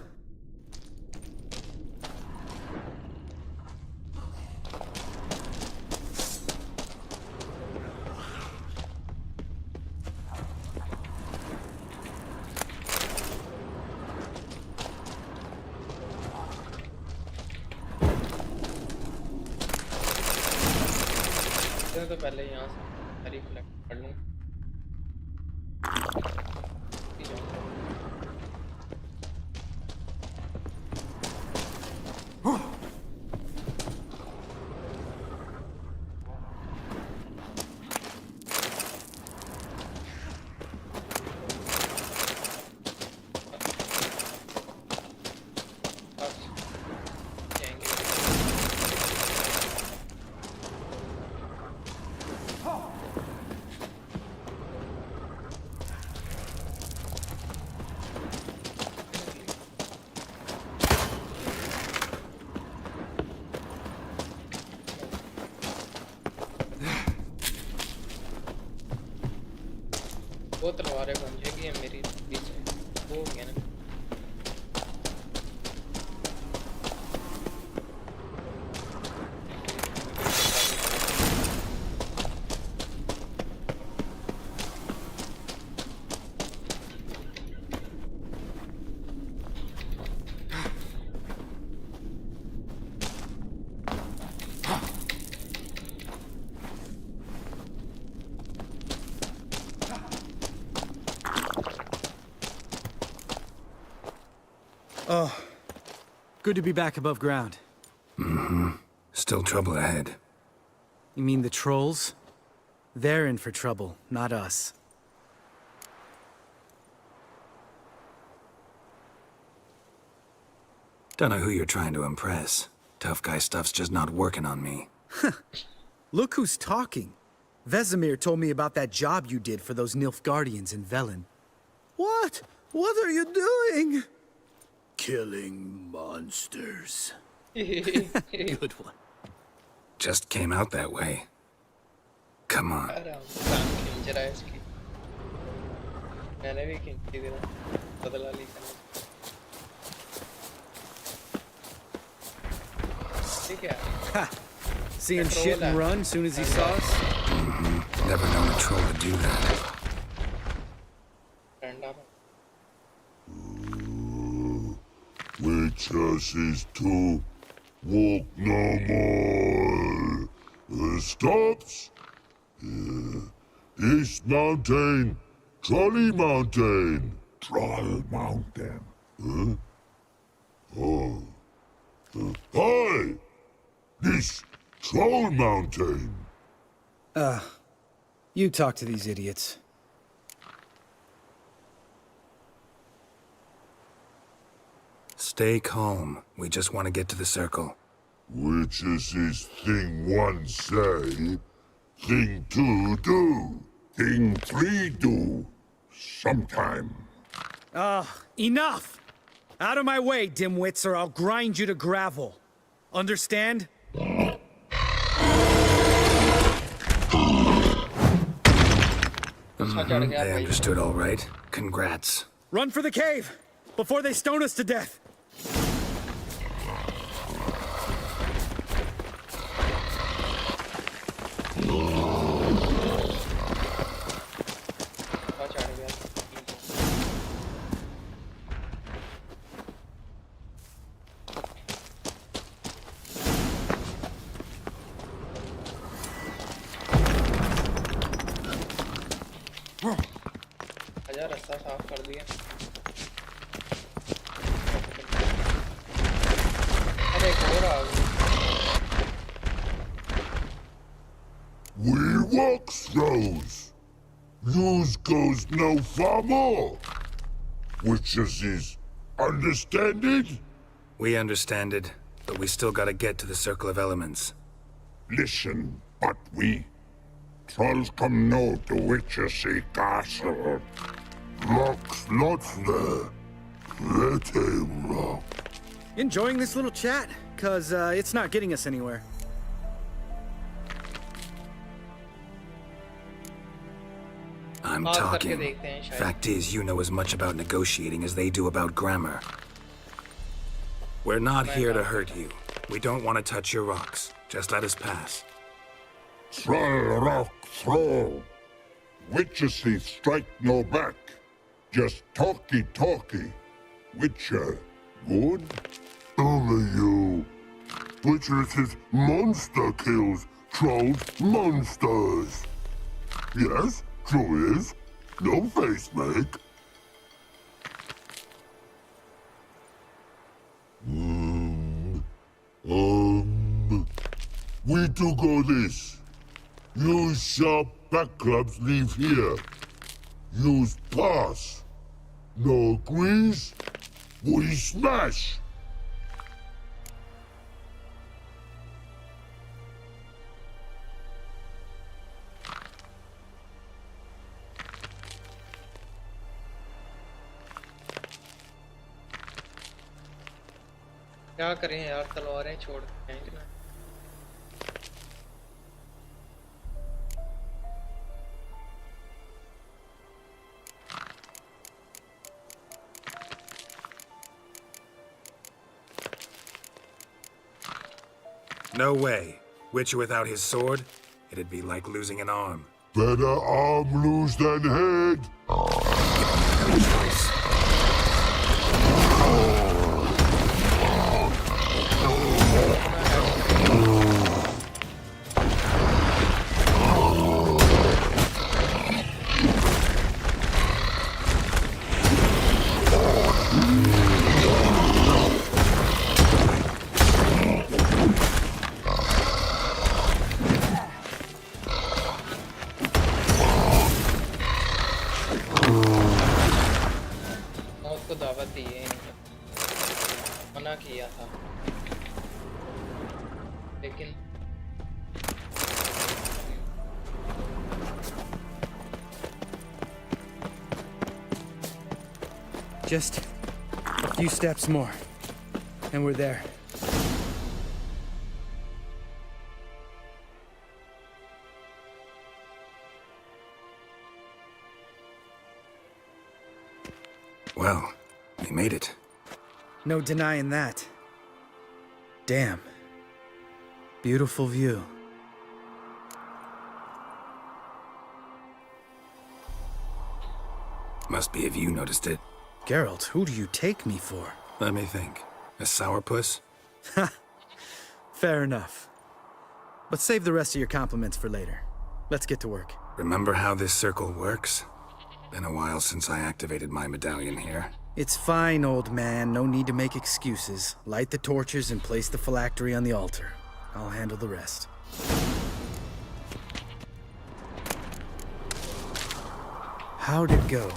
तो पहले यहाँ से सारी collect कर लूँ। वो तलवारें बन जाएगी मेरी पीछे, वो हो गया ना। Oh, good to be back above ground. Mm-hmm. Still trouble ahead. You mean the trolls? They're in for trouble, not us. Don't know who you're trying to impress. Tough guy stuff's just not working on me. Look who's talking. Vesemir told me about that job you did for those Nilfgaardians in Velen. What? What are you doing? Killing monsters. Good one. Just came out that way. Come on. Ha! See him shit and run soon as he saw us? Mm-hmm. Never known a troll to do that. Witches is to walk no more. Stops. East Mountain, Trolley Mountain. Troll Mountain. Huh? Oh. Hi! This Troll Mountain. You talk to these idiots. Stay calm. We just want to get to the circle. Witches is thing one say, thing two do, thing three do, sometime. Enough! Out of my way, dimwits, or I'll grind you to gravel. Understand? They understood all right. Congrats. Run for the cave! Before they stone us to death! रास्ता साफ कर दिया। अरे एक और आ गया। We walk throws. Yous goes no far more. Witches is understanded? We understand it, but we still gotta get to the Circle of Elements. Listen, but we trolls come no to Witches castle. Locks not there. Let him rock. Enjoying this little chat? Cause it's not getting us anywhere. I'm talking. Fact is, you know as much about negotiating as they do about grammar. We're not here to hurt you. We don't want to touch your rocks. Just let us pass. Troll rock throw. Witches strike no back. Just talky. Witcher, good? Only you. Witches monster kills. Trolls monsters. Yes, true is. No face make. We do go this. Use sharp back clubs leave here. Use pass. No agrees? We smash. क्या करें यार तलवारें छोड़ हैं कि ना No way. Witcher without his sword? It'd be like losing an arm. Better arm lose than head. Just a few steps more, and we're there. Well, we made it. No denying that. Damn. Beautiful view. Must be if you noticed it. Geralt, who do you take me for? Let me think. A sourpuss? Fair enough. But save the rest of your compliments for later. Let's get to work. Remember how this circle works? Been a while since I activated my medallion here. It's fine, old man. No need to make excuses. Light the torches and place the phylactery on the altar. I'll handle the rest. How'd it go?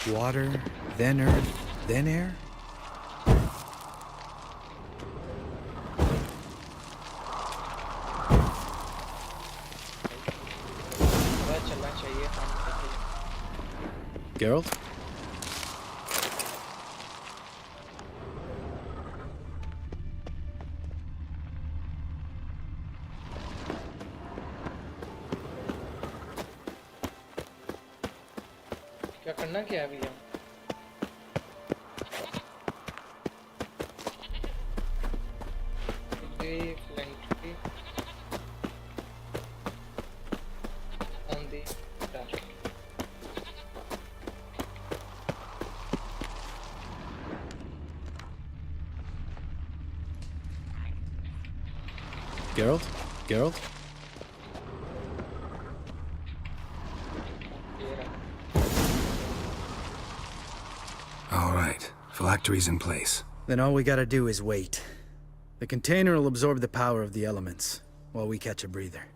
Water, then earth, then air? Geralt? क्या करना क्या है भैया on the track. Geralt? Geralt? All right. Phylactery's in place. Then all we gotta do is wait. The container will absorb the power of the elements, while we catch a breather.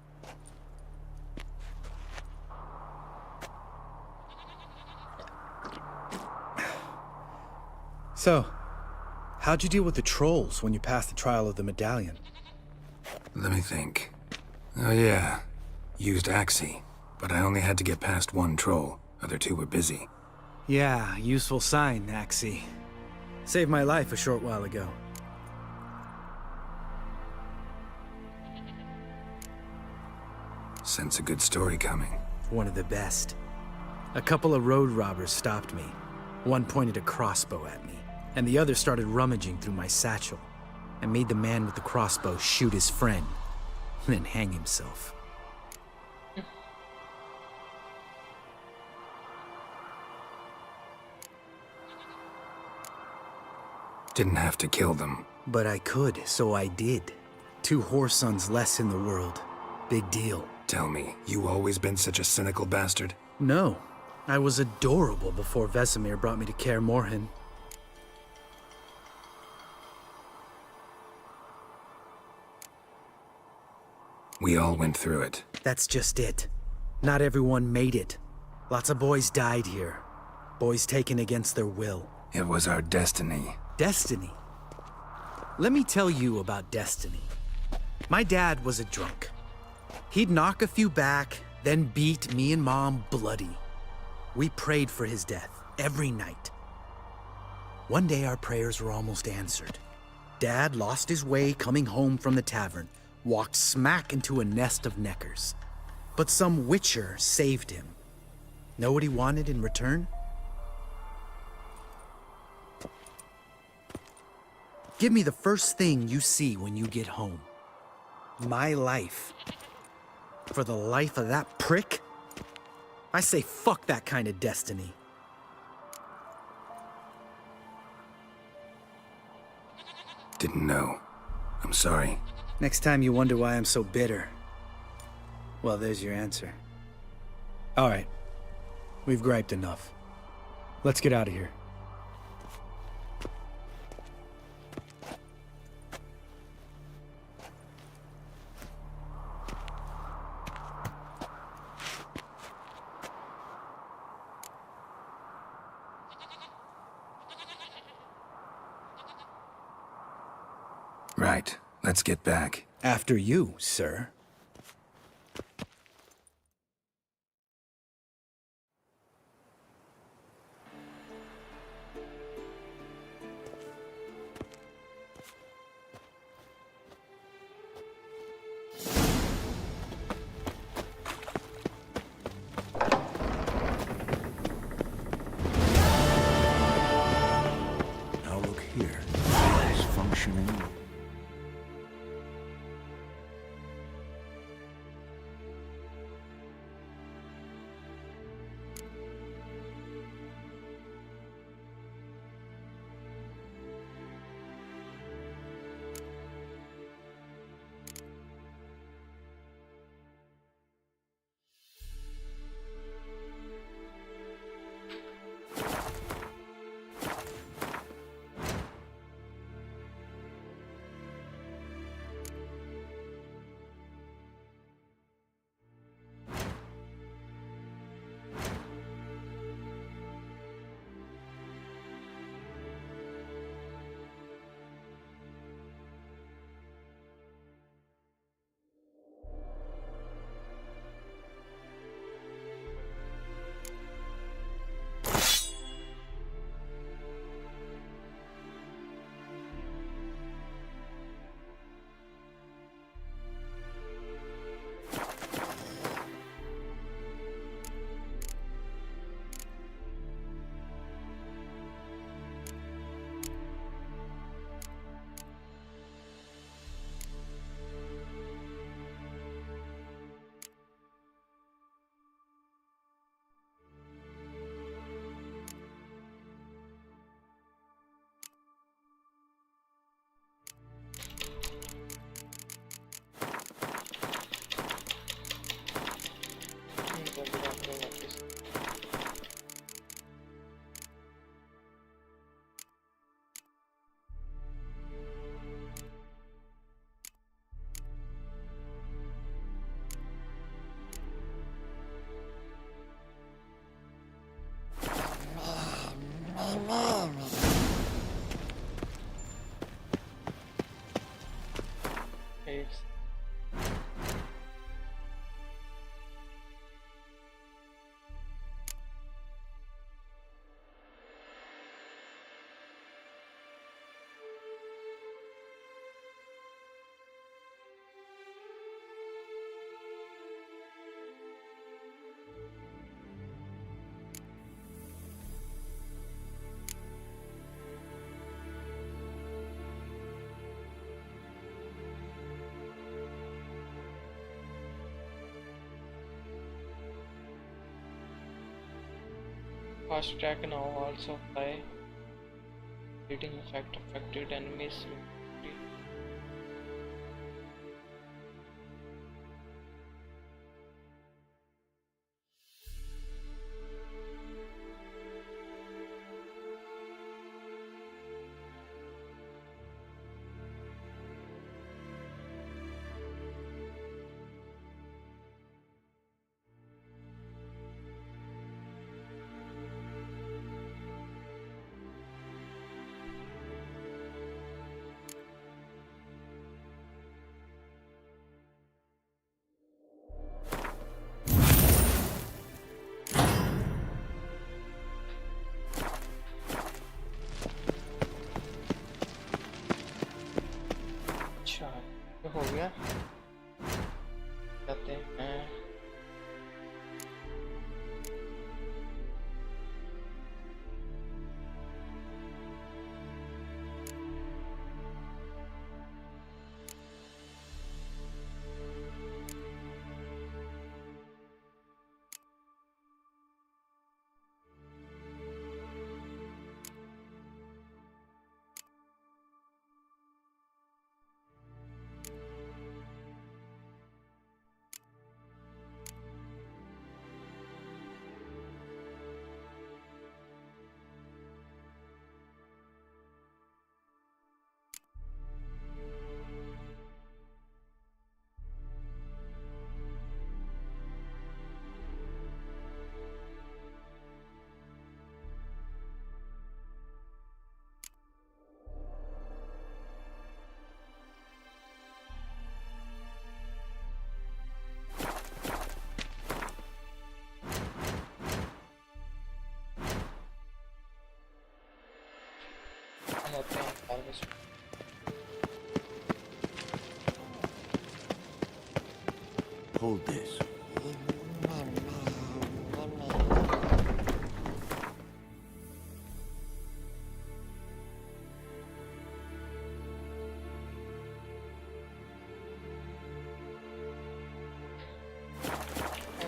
So, how'd you deal with the trolls when you passed the trial of the medallion? Let me think. Oh yeah, used Axie, but I only had to get past one troll. Other two were busy. Yeah, useful sign, Axie. Saved my life a short while ago. Sense a good story coming. One of the best. A couple of road robbers stopped me. One pointed a crossbow at me, and the other started rummaging through my satchel. I made the man with the crossbow shoot his friend, then hang himself. Didn't have to kill them. But I could, so I did. 2 whoresons less in the world. Big deal. Tell me, you always been such a cynical bastard? No. I was adorable before Vesemir brought me to Kaer Morhen. We all went through it. That's just it. Not everyone made it. Lots of boys died here. Boys taken against their will. It was our destiny. Destiny? Let me tell you about destiny. My dad was a drunk. He'd knock a few back, then beat me and Mom bloody. We prayed for his death every night. One day our prayers were almost answered. Dad lost his way coming home from the tavern, walked smack into a nest of neckers. But some witcher saved him. Know what he wanted in return? Give me the first thing you see when you get home. My life. For the life of that prick? I say fuck that kind of destiny. Didn't know. I'm sorry. Next time you wonder why I'm so bitter, well, there's your answer. All right. We've griped enough. Let's get out of here. Right. Let's get back. After you, sir. Now look here. It's functioning. Fast track now also apply. Bleeding effect affected enemies. अच्छा ये हो गया जाते हैं जाते हैं harvest Hold this.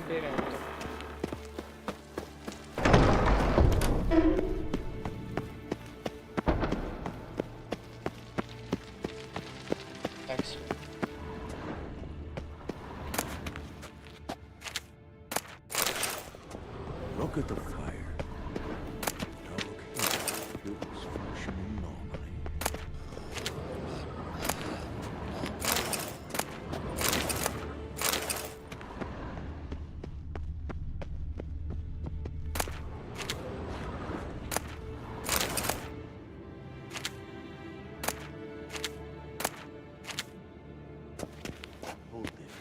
दे रहे हैं Look at the fire. Dog here. It was functioning normally. Hold this.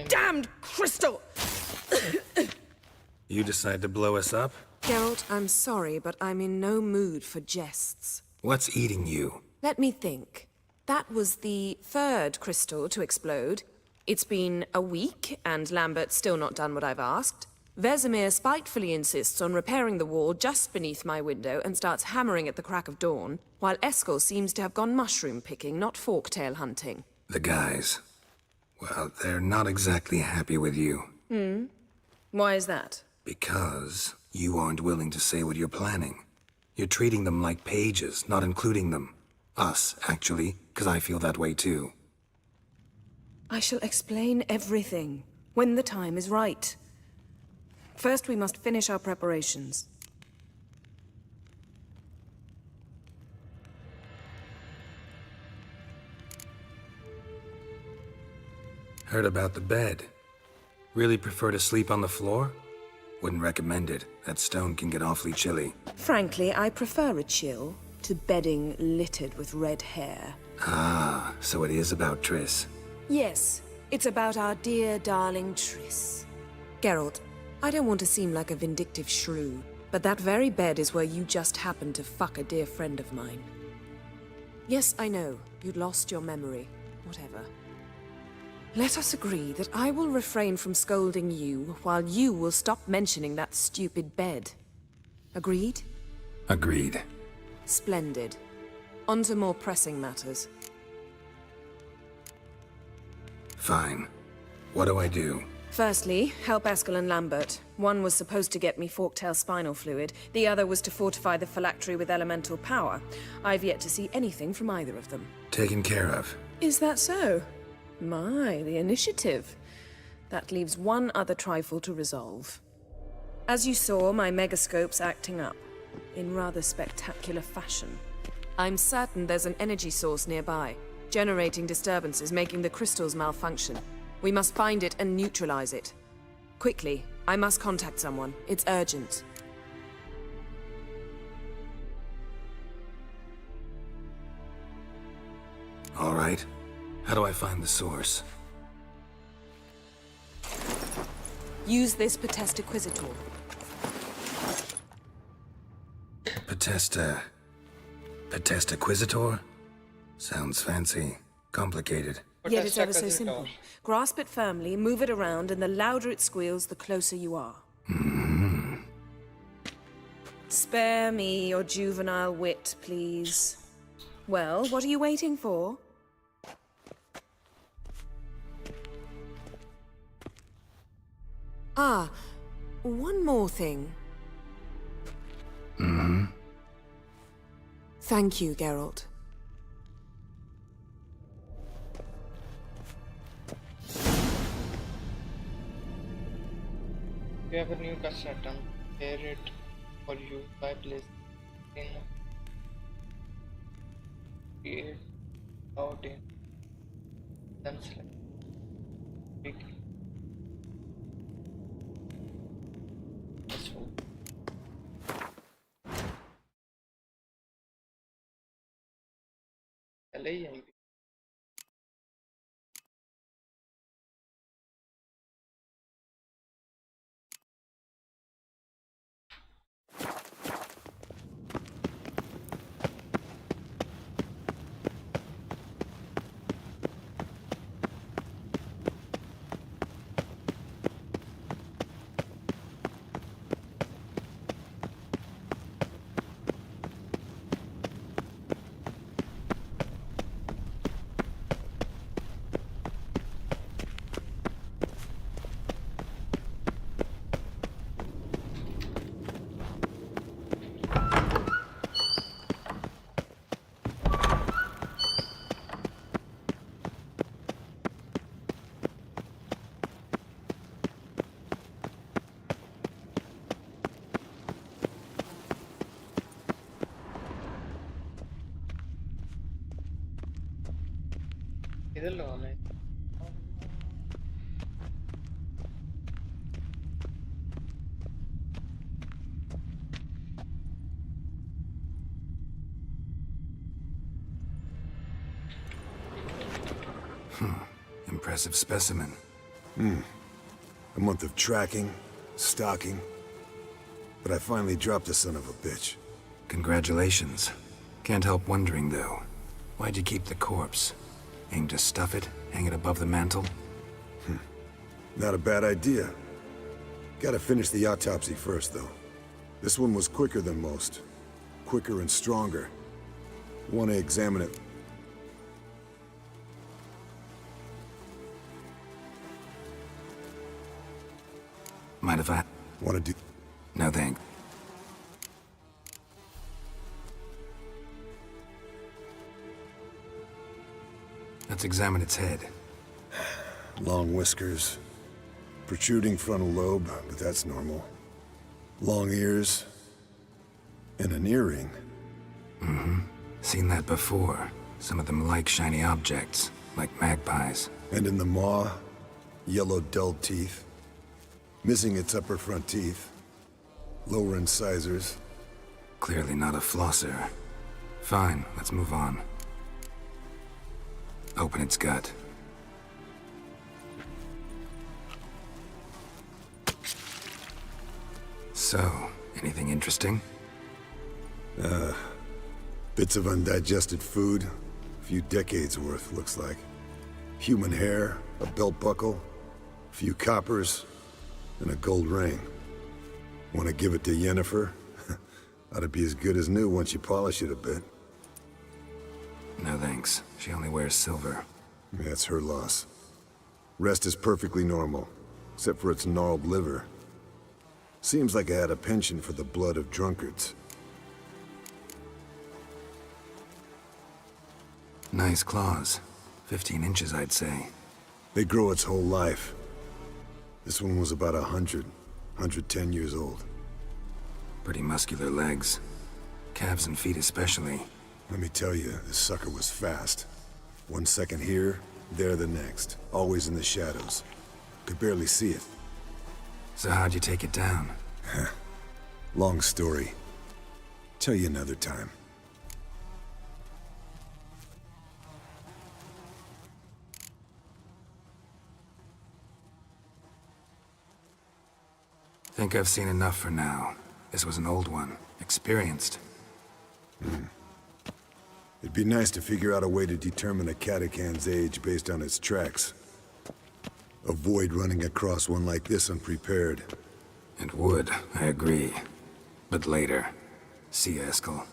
damned crystal! You decide to blow us up? Geralt, I'm sorry, but I'm in no mood for jests. What's eating you? Let me think. That was the third crystal to explode. It's been a week, and Lambert's still not done what I've asked. Vesemir spitefully insists on repairing the wall just beneath my window and starts hammering at the crack of dawn, while Eskel seems to have gone mushroom picking, not forktail hunting. The guys. Well, they're not exactly happy with you. Why is that? Because you aren't willing to say what you're planning. You're treating them like pages, not including them. Us, actually, because I feel that way too. I shall explain everything, when the time is right. First, we must finish our preparations. Heard about the bed. Really prefer to sleep on the floor? Wouldn't recommend it. That stone can get awfully chilly. Frankly, I prefer a chill to bedding littered with red hair. Ah, so it is about Triss. Yes, it's about our dear darling Triss. Geralt, I don't want to seem like a vindictive shrew, but that very bed is where you just happened to fuck a dear friend of mine. Yes, I know, you'd lost your memory. Whatever. Let us agree that I will refrain from scolding you, while you will stop mentioning that stupid bed. Agreed? Agreed. Splendid. On to more pressing matters. Fine. What do I do? Firstly, help Eskel and Lambert. One was supposed to get me forktail spinal fluid, the other was to fortify the phylactery with elemental power. I've yet to see anything from either of them. Taken care of. Is that so? My, the initiative. That leaves one other trifle to resolve. As you saw, my megascope's acting up, in rather spectacular fashion. I'm certain there's an energy source nearby, generating disturbances, making the crystals malfunction. We must find it and neutralize it. Quickly, I must contact someone. It's urgent. All right. How do I find the source? Use this Potestaquizitor. Potestaquizitor? Sounds fancy. Complicated. Yet it's ever so simple. Grasp it firmly, move it around, and the louder it squeals, the closer you are. Spare me your juvenile wit, please. Well, what are you waiting for? Ah, one more thing. Thank you, Geralt. You have a new cassette and pair it for you by placing in create out in then select big. यहीं पे किधर लगाना है Impressive specimen. A month of tracking, stalking. But I finally dropped the son of a bitch. Congratulations. Can't help wondering, though. Why'd you keep the corpse? Aim to stuff it? Hang it above the mantle? Not a bad idea. Gotta finish the autopsy first, though. This one was quicker than most. Quicker and stronger. Want to examine it. Mind if I... Want to do... No, thanks. Let's examine its head. Long whiskers. Protruding frontal lobe, but that's normal. Long ears. And an earring. Mm-hmm. Seen that before. Some of them like shiny objects, like magpies. And in the maw, yellow dull teeth. Missing its upper front teeth. Lower incisors. Clearly not a flosser. Fine, let's move on. Open its gut. So, anything interesting? Bits of undigested food. A few decades worth, looks like. Human hair, a belt buckle, a few coppers, and a gold ring. Want to give it to Yennefer? Ought to be as good as new once you polish it a bit. No thanks. She only wears silver. That's her loss. Rest is perfectly normal, except for its gnarled liver. Seems like I had a penchant for the blood of drunkards. Nice claws. 15 inches, I'd say. They grow its whole life. This one was about 110 years old. Pretty muscular legs. Calves and feet especially. Let me tell you, this sucker was fast. 1 second here, there the next. Always in the shadows. Could barely see it. So how'd you take it down? Long story. Tell you another time. Think I've seen enough for now. This was an old one. Experienced. It'd be nice to figure out a way to determine a catacan's age based on its tracks. Avoid running across one like this unprepared. It would, I agree. But later. See you, Eskel.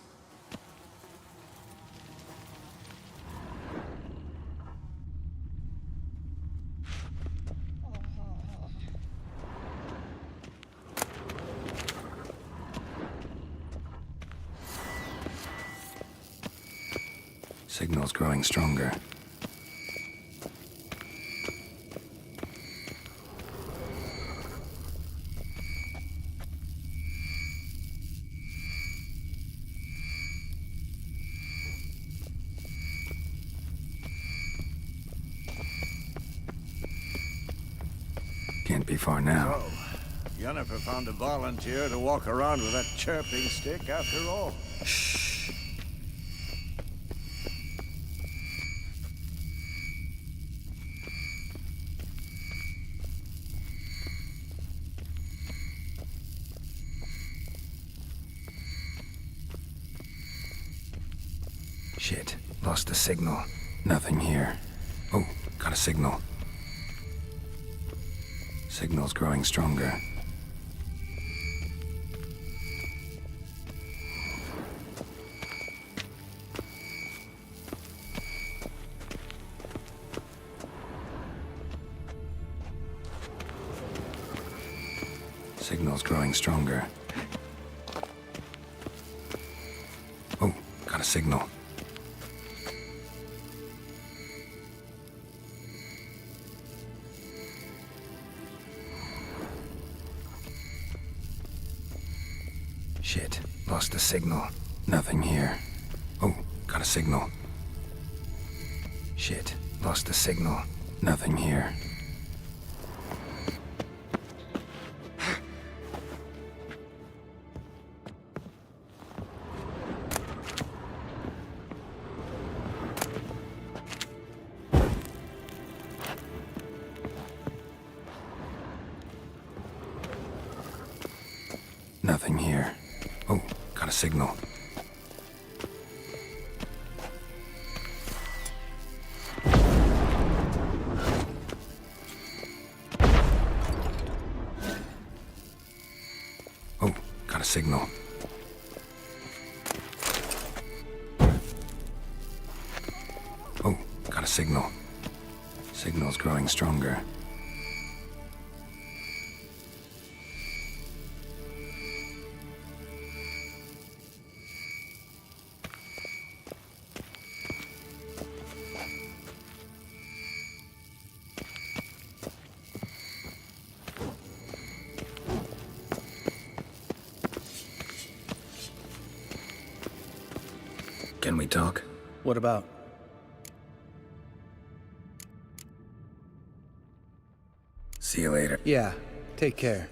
Signal's growing stronger. Can't be far now. So, Yennefer found a volunteer to walk around with that chirping stick after all. Shh. Shit, lost the signal. Nothing here. Oh, got a signal. Signal's growing stronger. Signal's growing stronger. Oh, got a signal. Shit, lost the signal. Nothing here. Oh, got a signal. Shit, lost the signal. Nothing here. Nothing here. Oh, got a signal. Oh, got a signal. Oh, got a signal. Signal's growing stronger. Can we talk? What about? See you later. Yeah, take care.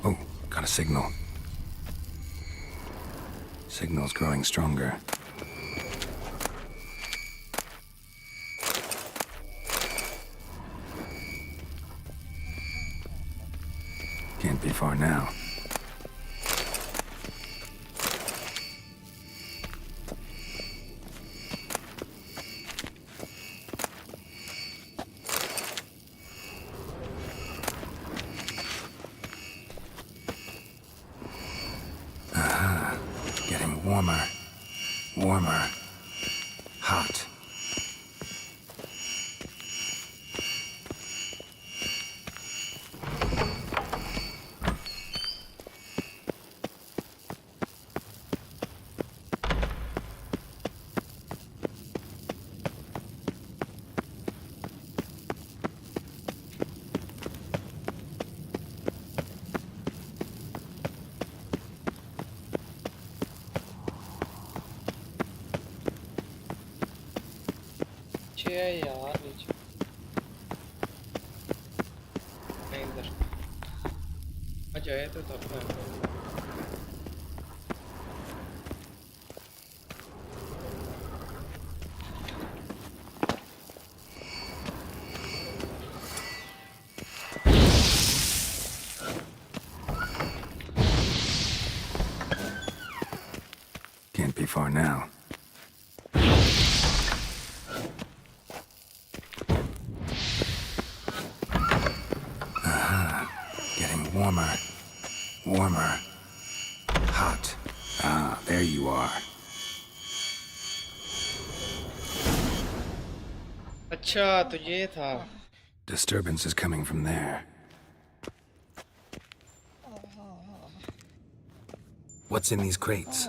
Oh, got a signal. Signal's growing stronger. Can't be far now. Getting warmer. Warmer. Hot. यार नीचे नहीं इधर आ जाए तो तब Can't be far now. Warmer. Warmer. Hot. Ah, there you are. अच्छा तो ये था. Disturbance is coming from there. What's in these crates?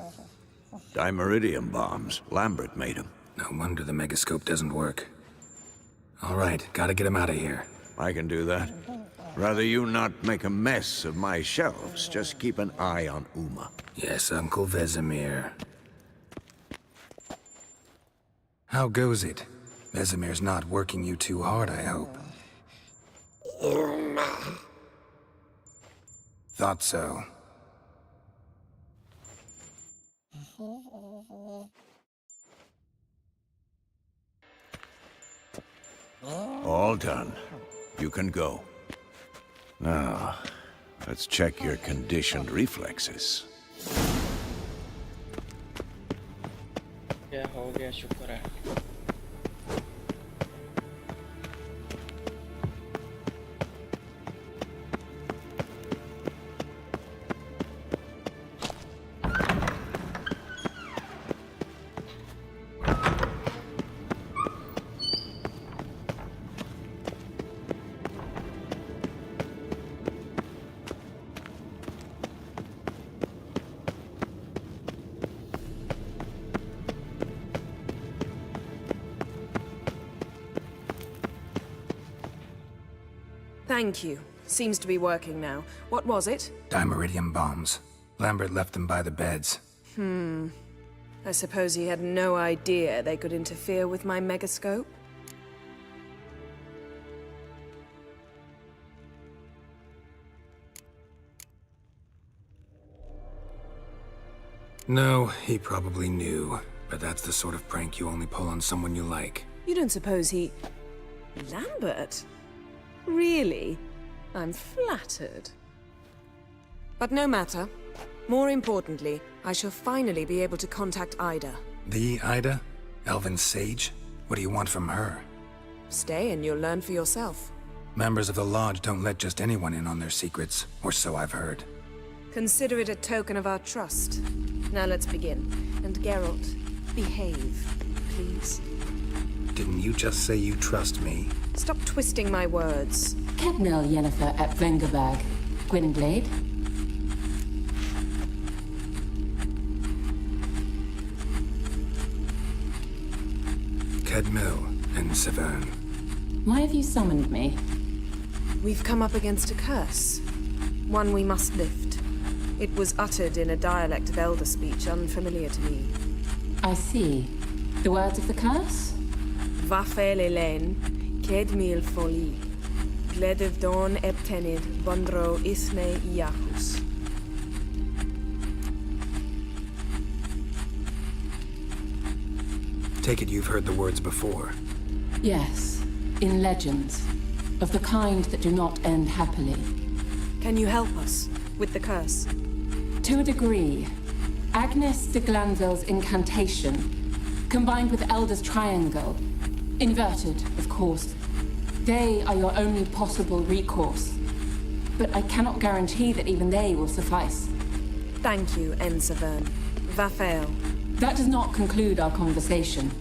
Dimeridium bombs. Lambert made them. No wonder the megascope doesn't work. All right, gotta get him out of here. I can do that. Rather you not make a mess of my shelves. Just keep an eye on Uma. Yes, Uncle Vesemir. How goes it? Vesemir's not working you too hard, I hope. Thought so. All done. You can go. Now, let's check your conditioned reflexes. क्या हो गया शुक्र है. Thank you. Seems to be working now. What was it? Dimeridium bombs. Lambert left them by the beds. I suppose he had no idea they could interfere with my megascope? No, he probably knew. But that's the sort of prank you only pull on someone you like. You don't suppose he... Lambert? Really? I'm flattered. But no matter. More importantly, I shall finally be able to contact Ida. The Ida? Elven sage? What do you want from her? Stay and you'll learn for yourself. Members of the Lodge don't let just anyone in on their secrets, or so I've heard. Consider it a token of our trust. Now let's begin. And Geralt, behave, please. Didn't you just say you trust me? Stop twisting my words. Kednel Yennefer at Vengerberg. Gwynblade. Kedmil and Severn. Why have you summoned me? We've come up against a curse. One we must lift. It was uttered in a dialect of Elder speech unfamiliar to me. I see. The words of the curse? Vafel Elaine, Kedmil Foli, Gledev Don Eptenid, Bondro Isne Iacus. Take it you've heard the words before. Yes. In legends. Of the kind that do not end happily. Can you help us with the curse? To a degree. Agnes de Glanville's incantation, combined with Elder's triangle, inverted, of course. They are your only possible recourse. But I cannot guarantee that even they will suffice. Thank you, Severn. Vafel. That does not conclude our conversation.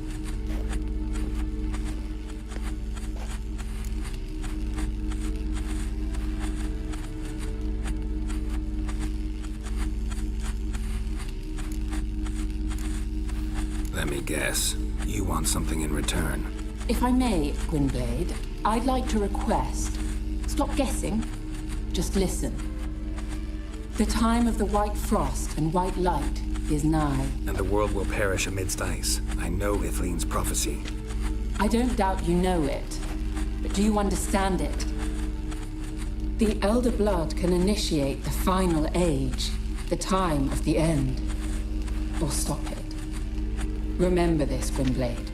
Let me guess. You want something in return. If I may, Gwynblade, I'd like to request... Stop guessing. Just listen. The time of the white frost and white light is nigh. And the world will perish amidst ice. I know Ithleen's prophecy. I don't doubt you know it. But do you understand it? The Elder Blood can initiate the final age. The time of the end. Or stop it. Remember this, Gwynblade.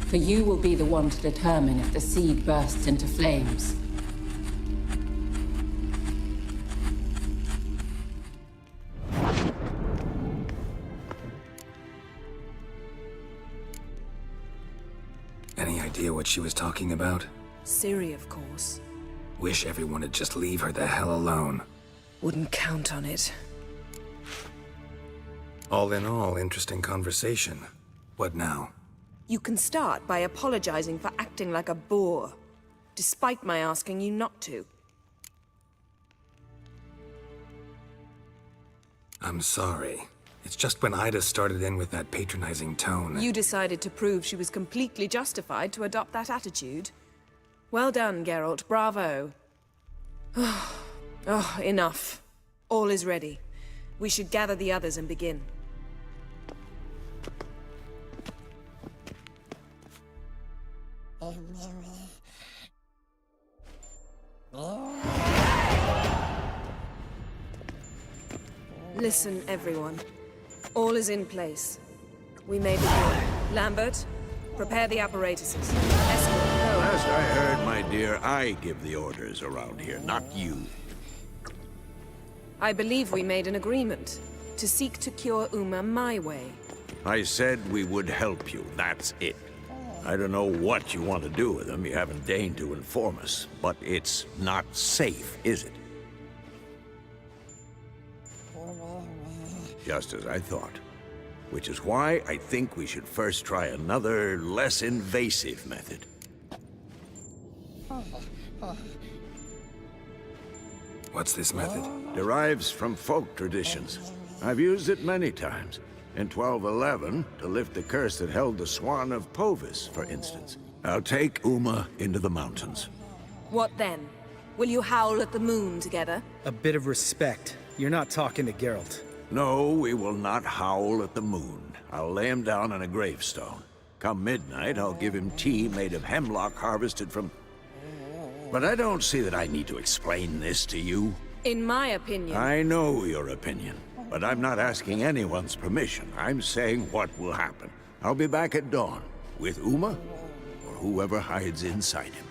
For you will be the one to determine if the seed bursts into flames. Any idea what she was talking about? Ciri, of course. Wish everyone would just leave her the hell alone. Wouldn't count on it. All in all, interesting conversation. What now? You can start by apologizing for acting like a boor, despite my asking you not to. I'm sorry. It's just when Ida started in with that patronizing tone... You decided to prove she was completely justified to adopt that attitude. Well done, Geralt. Bravo. Oh, enough. All is ready. We should gather the others and begin. Listen, everyone. All is in place. We may begin. Lambert, prepare the apparatuses. Escort, go. Last I heard, my dear, I give the orders around here, not you. I believe we made an agreement to seek to cure Uma my way. I said we would help you, that's it. I don't know what you want to do with them, you haven't deigned to inform us, but it's not safe, is it? Just as I thought. Which is why I think we should first try another, less invasive method. What's this method? Derives from folk traditions. I've used it many times. In 1211, to lift the curse that held the Swan of Povis, for instance. I'll take Uma into the mountains. What then? Will you howl at the moon together? A bit of respect. You're not talking to Geralt. No, we will not howl at the moon. I'll lay him down on a gravestone. Come midnight, I'll give him tea made of hemlock harvested from... But I don't see that I need to explain this to you. In my opinion... I know your opinion, but I'm not asking anyone's permission. I'm saying what will happen. I'll be back at dawn, with Uma, or whoever hides inside him.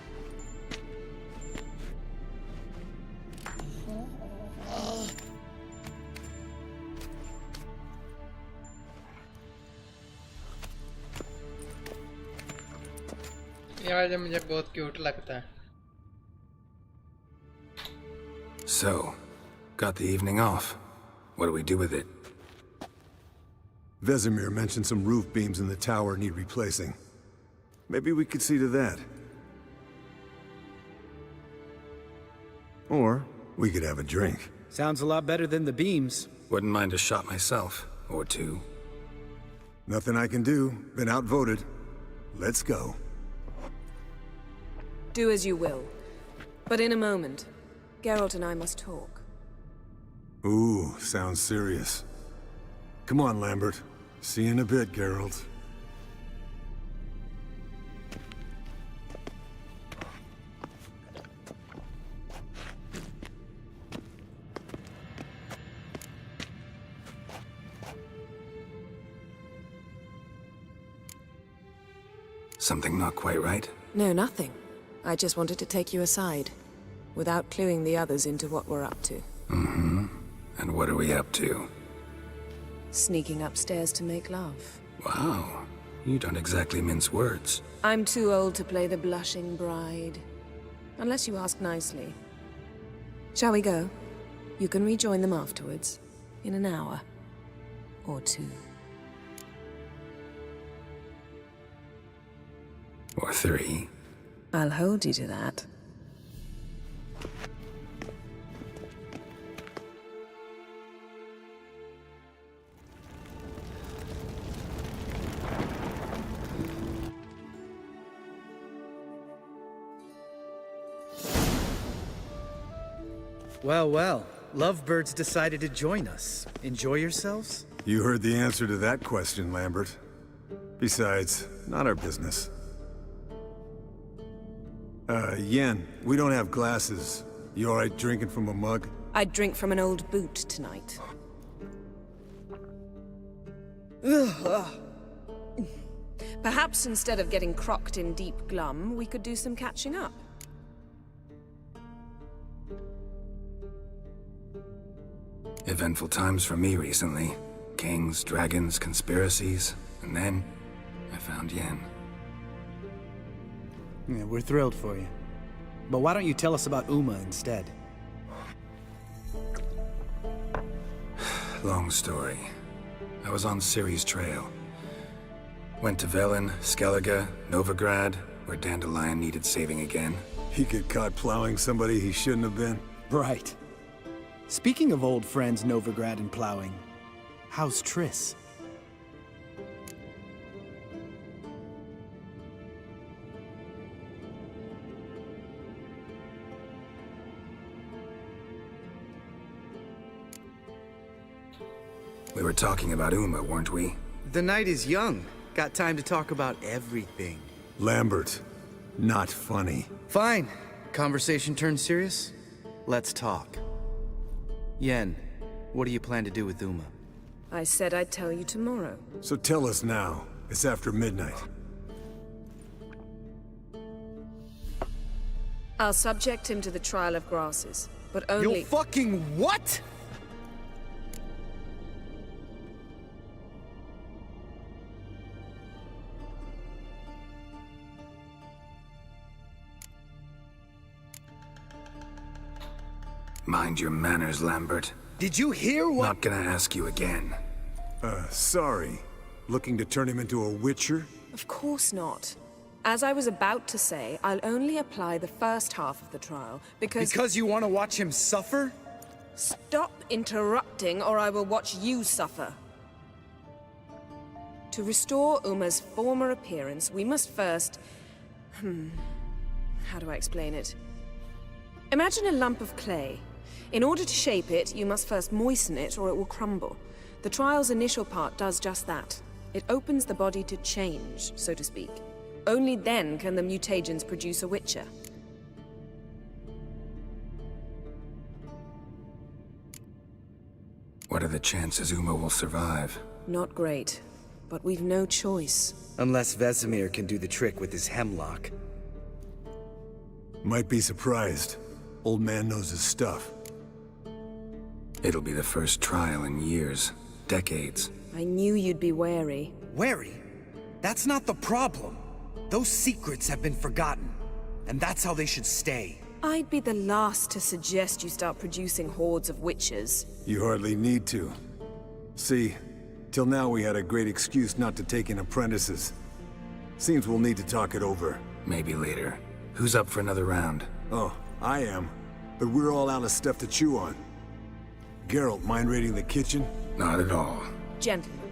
यार ये मुझे बहुत cute लगता है. So, got the evening off. What do we do with it? Vesemir mentioned some roof beams in the tower need replacing. Maybe we could see to that. Or we could have a drink. Sounds a lot better than the beams. Wouldn't mind a shot myself, or two. Nothing I can do. Been outvoted. Let's go. Do as you will. But in a moment, Geralt and I must talk. Ooh, sounds serious. Come on, Lambert. See you in a bit, Geralt. Something not quite right? No, nothing. I just wanted to take you aside, without cluing the others into what we're up to. Mm-hmm. And what are we up to? Sneaking upstairs to make love. Wow. You don't exactly mince words. I'm too old to play the blushing bride. Unless you ask nicely. Shall we go? You can rejoin them afterwards. In an hour. Or two. Or three. I'll hold you to that. Well, well. Lovebirds decided to join us. Enjoy yourselves? You heard the answer to that question, Lambert. Besides, not our business. Yen, we don't have glasses. You alright drinking from a mug? I'd drink from an old boot tonight. Perhaps instead of getting crocked in deep glum, we could do some catching up. Eventful times for me recently. Kings, dragons, conspiracies, and then I found Yen. Yeah, we're thrilled for you. But why don't you tell us about Uma instead? Long story. I was on Ciri's trail. Went to Velen, Skellige, Novigrad, where Dandelion needed saving again. He get caught plowing somebody he shouldn't have been? Right. Speaking of old friends Novigrad and plowing, how's Triss? We were talking about Uma, weren't we? The night is young. Got time to talk about everything. Lambert, not funny. Fine. Conversation turned serious? Let's talk. Yen, what do you plan to do with Uma? I said I'd tell you tomorrow. So tell us now. It's after midnight. I'll subject him to the trial of grasses, but only— You'll fucking what?! Mind your manners, Lambert. Did you hear what— Not gonna ask you again. Sorry. Looking to turn him into a witcher? Of course not. As I was about to say, I'll only apply the first half of the trial, because— Because you want to watch him suffer? Stop interrupting, or I will watch you suffer. To restore Uma's former appearance, we must first— how do I explain it? Imagine a lump of clay. In order to shape it, you must first moisten it, or it will crumble. The trial's initial part does just that. It opens the body to change, so to speak. Only then can the mutagens produce a witcher. What are the chances Uma will survive? Not great, but we've no choice. Unless Vesemir can do the trick with his hemlock. Might be surprised. Old man knows his stuff. It'll be the first trial in years. Decades. I knew you'd be wary. Wary? That's not the problem. Those secrets have been forgotten, and that's how they should stay. I'd be the last to suggest you start producing hordes of witches. You hardly need to. See, till now we had a great excuse not to take in apprentices. Seems we'll need to talk it over. Maybe later. Who's up for another round? Oh, I am. But we're all out of stuff to chew on. Geralt, mind raiding the kitchen? Not at all. Gentlemen,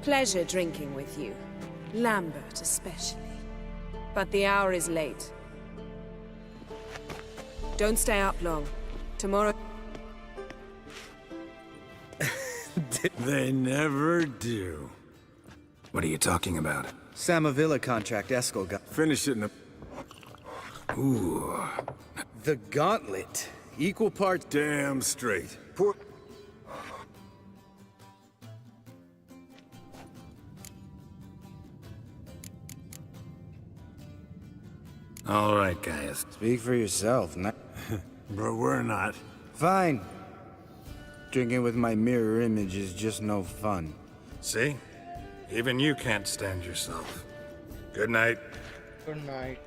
pleasure drinking with you. Lambert especially. But the hour is late. Don't stay up long. Tomorrow... They never do. What are you talking about? Samavilla contract Eskel got. Finish it in a... Ooh. The gauntlet. Equal parts. Damn straight. Poor... All right, guys. Speak for yourself, not... But we're not. Fine. Drinking with my mirror image is just no fun. See? Even you can't stand yourself. Good night. Good night.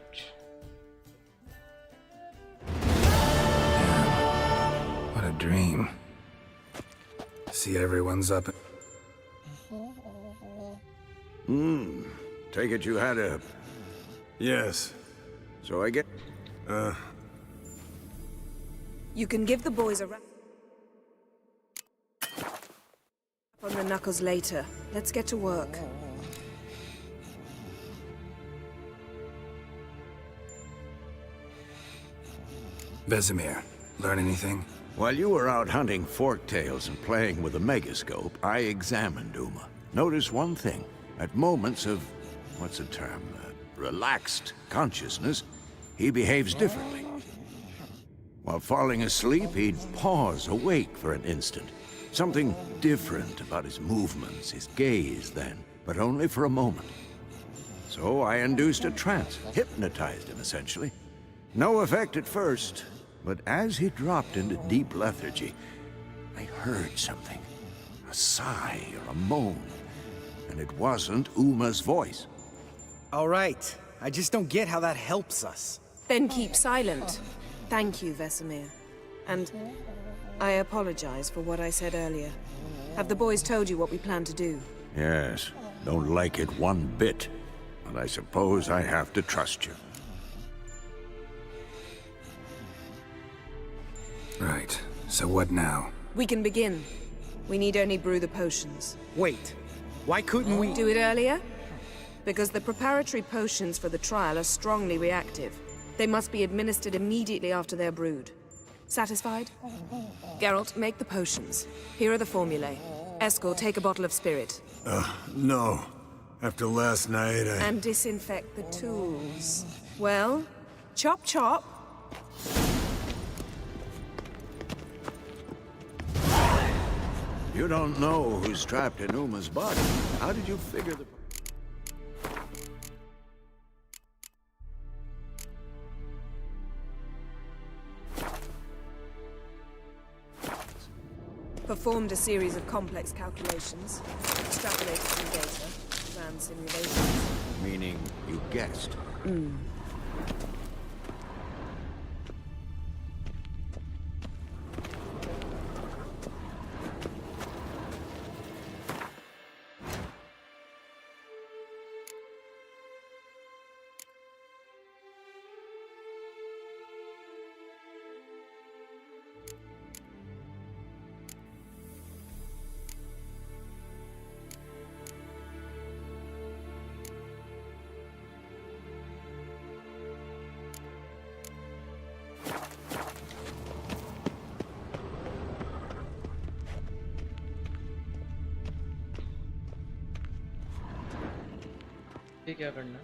What a dream. See, everyone's up. Take it you had a... Yes. So I get... You can give the boys a rap on the knuckles later. Let's get to work. Vesemir, learn anything? While you were out hunting forktails and playing with a megascope, I examined Uma. Notice one thing. At moments of... what's the term? Relaxed consciousness, he behaves differently. While falling asleep, he'd pause awake for an instant. Something different about his movements, his gaze then, but only for a moment. So I induced a trance, hypnotized him essentially. No effect at first, but as he dropped into deep lethargy, I heard something. A sigh or a moan. And it wasn't Uma's voice. All right. I just don't get how that helps us. Then keep silent. Thank you, Vesemir. And I apologize for what I said earlier. Have the boys told you what we plan to do? Yes, don't like it one bit. But I suppose I have to trust you. Right. So what now? We can begin. We need only brew the potions. Wait. Why couldn't we... Do it earlier? Because the preparatory potions for the trial are strongly reactive. They must be administered immediately after they're brewed. Satisfied? Geralt, make the potions. Here are the formulae. Eskel, take a bottle of spirit. No. After last night, And disinfect the tools. Well, chop chop. You don't know who's trapped in Uma's body. How did you figure the... Performed a series of complex calculations. Extrapolated some data. Ran simulations. Meaning you guessed. ये क्या करना?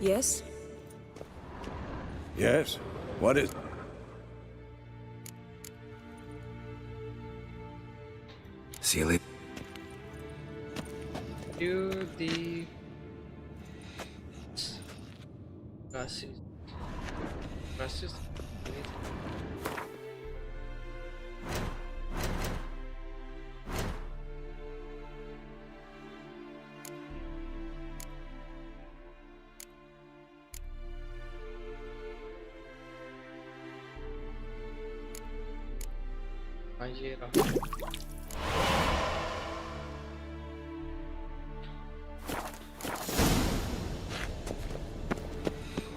Yes? Yes? What is... See you later. Do the Glasses. Glasses. हाँ ये रहा.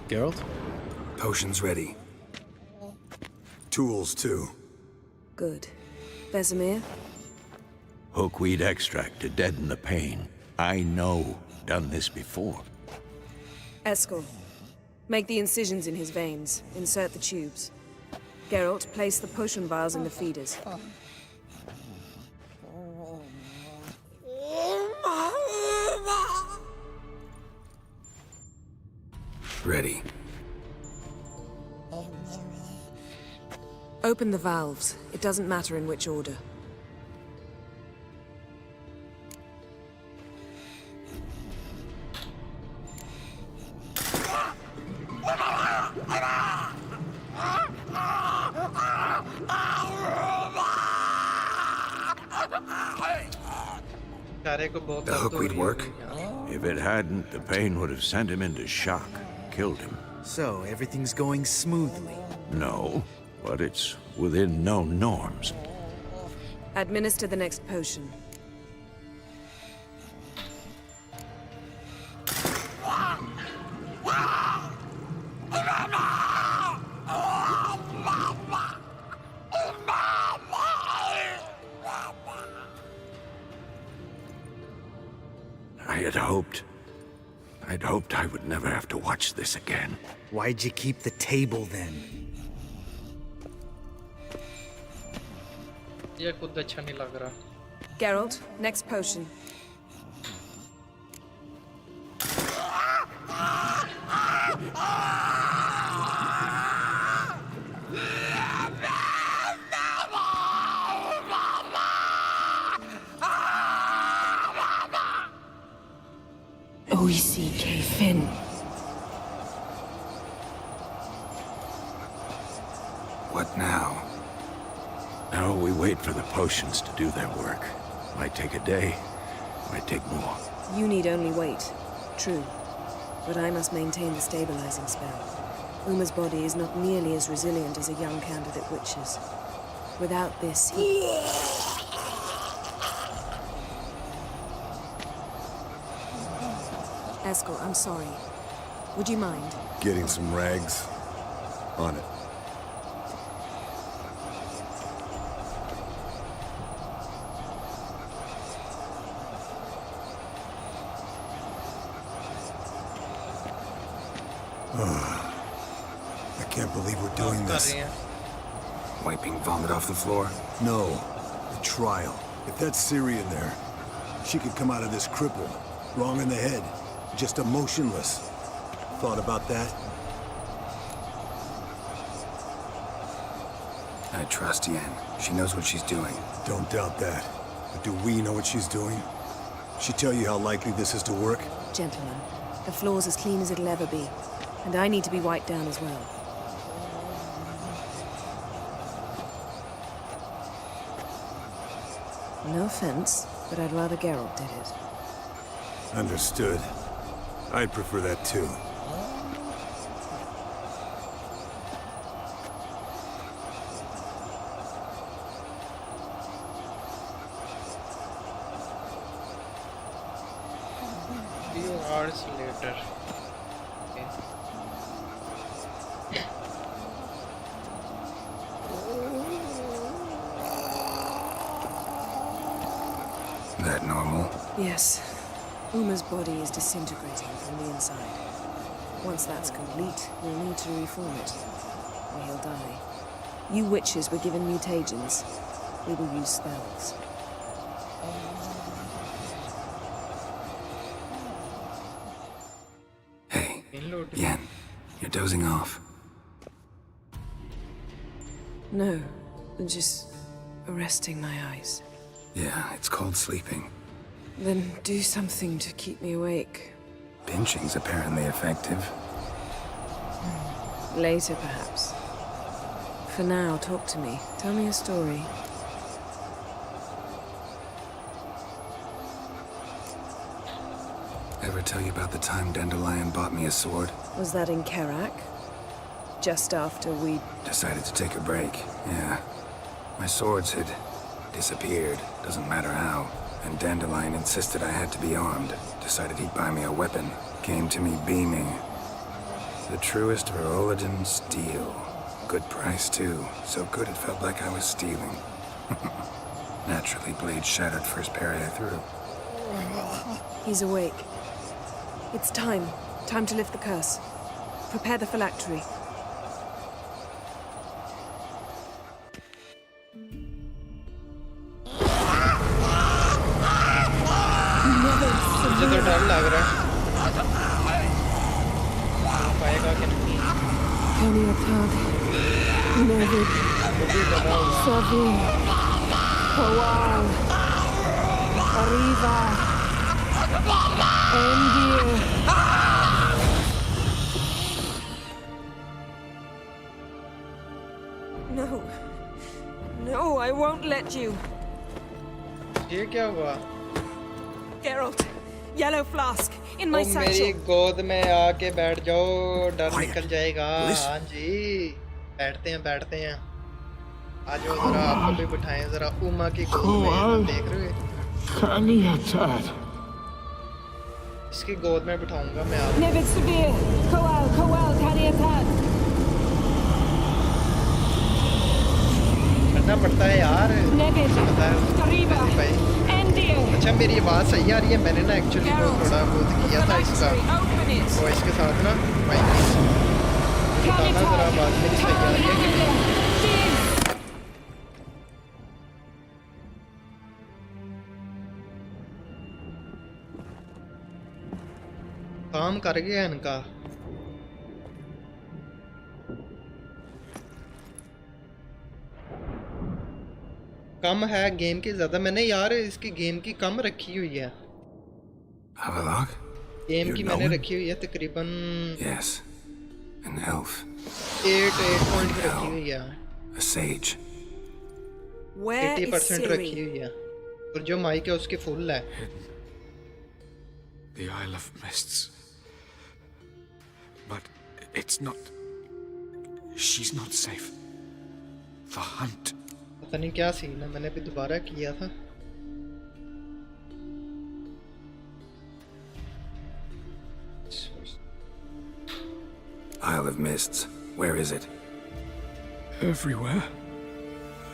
Geralt? Potions ready. Tools, too. Good. Vesemir? Hookweed extract to deaden the pain. I know. Done this before. Eskel. Make the incisions in his veins. Insert the tubes. Geralt, place the potion vials in the feeders. Ready. Open the valves. It doesn't matter in which order. The hookweed work? If it hadn't, the pain would have sent him into shock. Killed him. So, everything's going smoothly? No, but it's within known norms. Administer the next potion. I'd hoped I would never have to watch this again. Why'd you keep the table then? ये खुद अच्छा नहीं लग रहा. Geralt, next potion. OECK Finn. What now? Now we wait for the potions to do their work. Might take a day, might take more. You need only wait. True. But I must maintain the stabilizing spell. Uma's body is not nearly as resilient as a young candidate witch's. Without this, he... Eskel, I'm sorry. Would you mind? Getting some rags. On it. I can't believe we're doing this. Wiping vomit off the floor? No. The trial. If that's Syrian there, she could come out of this crippled. Wrong in the head. Just emotionless. Thought about that? I trust Yen. She knows what she's doing. Don't doubt that. But do we know what she's doing? She tell you how likely this is to work? Gentlemen, the floor's as clean as it'll ever be. And I need to be wiped down as well. No offense, but I'd rather Geralt did it. Understood. I'd prefer that too. Few hours later. Okay. That normal? Yes. Uma's body is disintegrating from the inside. Once that's complete, we'll need to reform it, or he'll die. You witches were given mutagens. We will use spells. Hey, Yen, you're dozing off. No, just resting my eyes. Yeah, it's called sleeping. Then do something to keep me awake. Pinching's apparently effective. Later, perhaps. For now, talk to me. Tell me a story. Ever tell you about the time Dandelion bought me a sword? Was that in Kerak? Just after we... Decided to take a break, yeah. My swords had disappeared, doesn't matter how. And Dandelion insisted I had to be armed. Decided he'd buy me a weapon. Came to me beaming. The truest Verolidan steel. Good price, too. So good it felt like I was stealing. Naturally, blade shattered first parry I threw. He's awake. It's time. Time to lift the curse. Prepare the phylactery. मुझे तो डर लग रहा है पाएगा कि नहीं No. No, I won't let you. ये क्या हुआ? Geralt, yellow flask in my satchel. मेरी गोद में आके बैठ जाओ, डर निकल जाएगा। हाँ जी, बैठते हैं। आज वो जरा आपको भी बिठाएं जरा उमा की गोद में, देख रहे हो? इसकी गोद में बिठाऊंगा मैं आपको। Nevid Severe, Koal, Kaniatan. करना पड़ता है यार। Nevid, Kariba, Endir. अच्छा मेरी आवाज़ सही आ रही है? मैंने ना एक्चुअली वो थोड़ा बहुत किया था इसका, वो इसके साथ ना माइक बताना जरा आवाज़ मेरी सही आ रही है कि काम कर गया इनका। कम है गेम की ज्यादा, मैंने यार इसकी गेम की कम रखी हुई है। गेम की मैंने रखी हुई है तकरीबन 8 पॉइंट रखी हुई है। 80% रखी हुई है और जो माइक है उसकी फुल है। The Isle of Mists. But it's not... She's not safe. The hunt. पता नहीं क्या सीन है, मैंने भी दोबारा किया था। Isle of Mists. Where is it? Everywhere.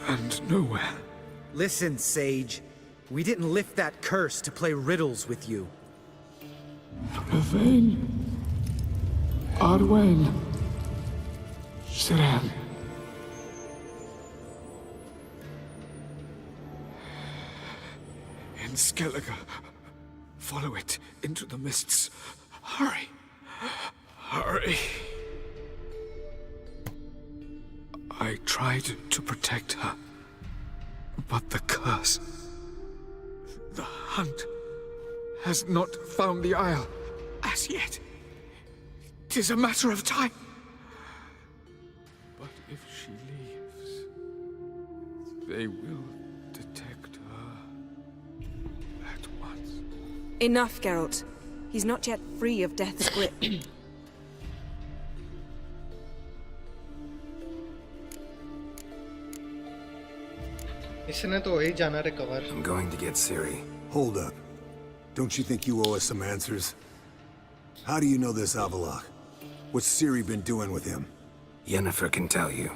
And nowhere. Listen, Sage. We didn't lift that curse to play riddles with you. Yvain. Arwain. Siran. In Skellige. Follow it into the mists. Hurry. Hurry. I tried to protect her, but the curse, the hunt, has not found the Isle as yet. 'Tis a matter of time. But if she leaves, they will detect her at once. Enough, Geralt. He's not yet free of death's grip. I'm going to get Ciri. Hold up. Don't you think you owe us some answers? How do you know this Avalok? What's Ciri been doing with him? Yennefer can tell you.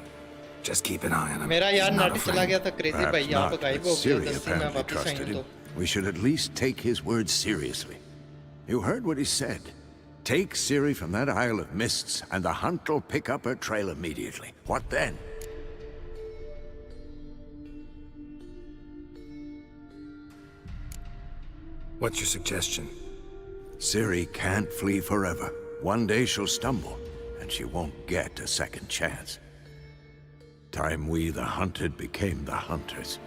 Just keep an eye on him. मेरा यार He's not net a चला friend. गया था crazy भाई, आप Not, गायब but हो गए। Ciri 10 दिन apparently वापस आई trusted तो him. We should at least take his words seriously. You heard what he said. Take Ciri from that Isle of Mists, and the hunt will pick up her trail immediately. What then? What's your suggestion? Ciri can't flee forever. One day she'll stumble, and she won't get a second chance. Time we, the hunted, became the hunters.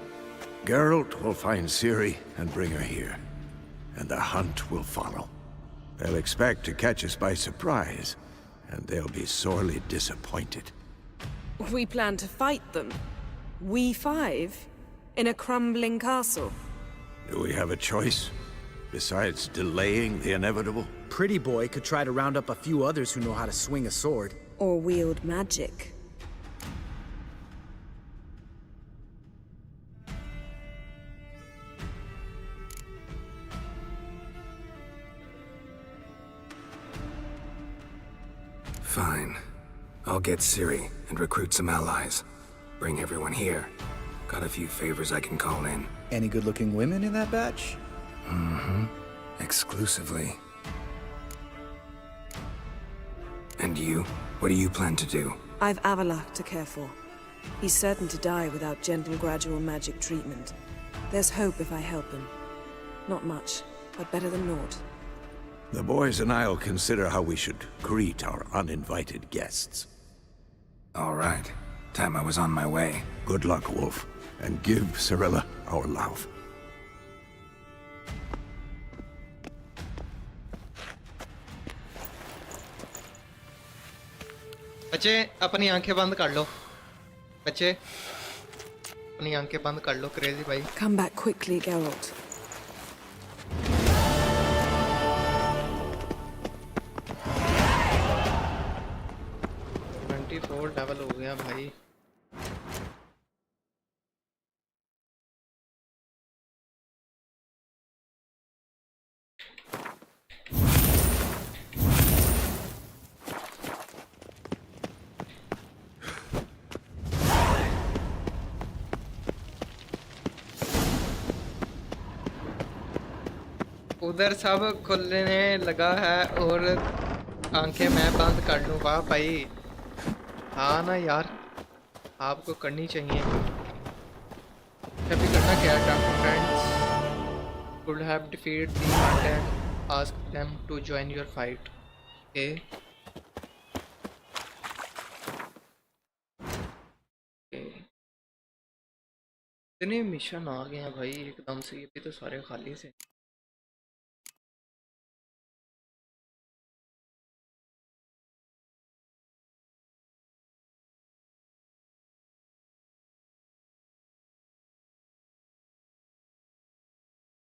Geralt will find Ciri and bring her here, and the hunt will follow. They'll expect to catch us by surprise, and they'll be sorely disappointed. We plan to fight them. We five? In a crumbling castle? Do we have a choice? Besides delaying the inevitable? Pretty Boy could try to round up a few others who know how to swing a sword. Or wield magic. Fine. I'll get Ciri and recruit some allies. Bring everyone here. Got a few favors I can call in. Any good-looking women in that batch? Mm-hmm. Exclusively. And you? What do you plan to do? I've Avalok to care for. He's certain to die without gentle, gradual magic treatment. There's hope if I help him. Not much, but better than naught. The boys and I'll consider how we should greet our uninvited guests. All right. Time I was on my way. Good luck, Wolf. And give Cirilla our love. बच्चे अपनी आंखें बंद कर लो बच्चे अपनी आंखें बंद कर लो क्रेजी भाई Come back quickly, Geralt. Level हो गया भाई उधर सब खुलने लगा है और आंखें मैं बंद कर लूँ वाह भाई हाँ ना यार आपको करनी चाहिए अभी करना क्या है friends could have defeated the hunt and ask them to join your fight okay इतने मिशन आ गए हैं भाई एकदम से ये भी तो सारे खाली से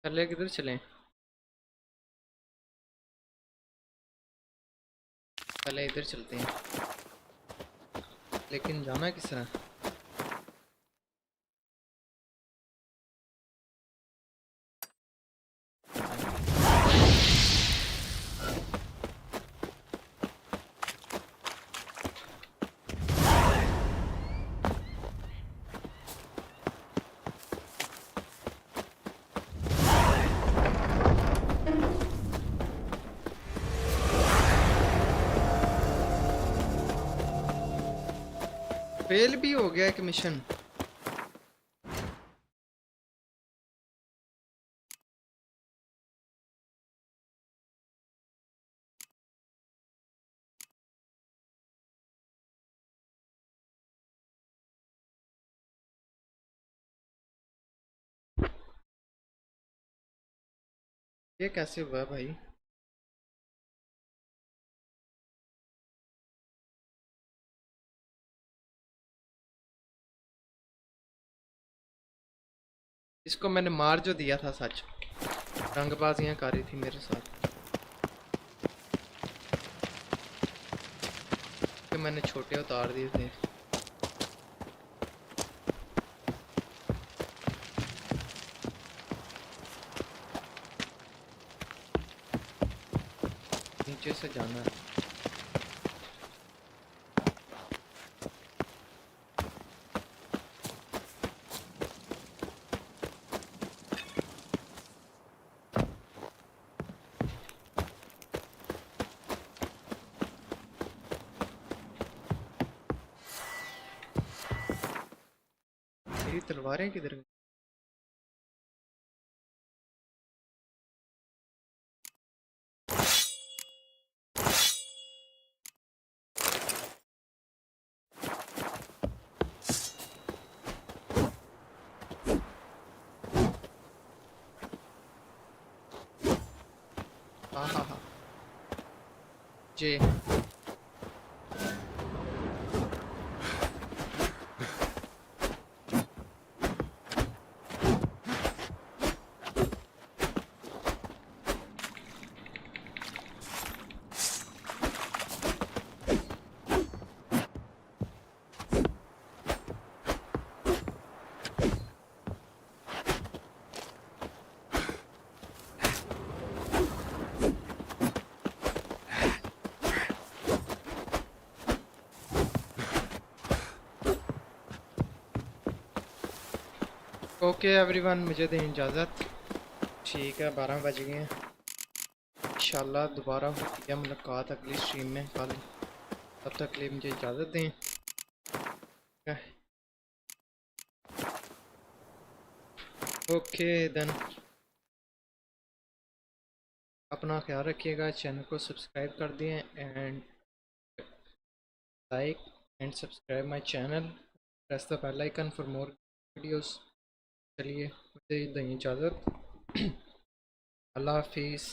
चले किधर चलें पहले इधर चलते हैं लेकिन जाना किस तरह फेल भी हो गया एक मिशन ये कैसे हुआ भाई इसको मैंने मार जो दिया था सच रंगबाजियां कर रही थी मेरे साथ कि मैंने छोटे उतार दिए थे नीचे से जाना है तलवारें किधर गई हाँ हाँ हाँ जी ओके एवरीवन, मुझे दें इजाज़त। ठीक है, 12 बज गए हैं। इंशाल्लाह दोबारा होती है मुलाकात अगली स्ट्रीम में कल। तब तक के लिए मुझे इजाज़त दें। ओके देन, अपना ख्याल रखिएगा। चैनल को सब्सक्राइब कर दिए and like and subscribe my channel, press the bell icon for more videos. चलिए मुझे दें इजाज़त। अल्लाह हाफिज़।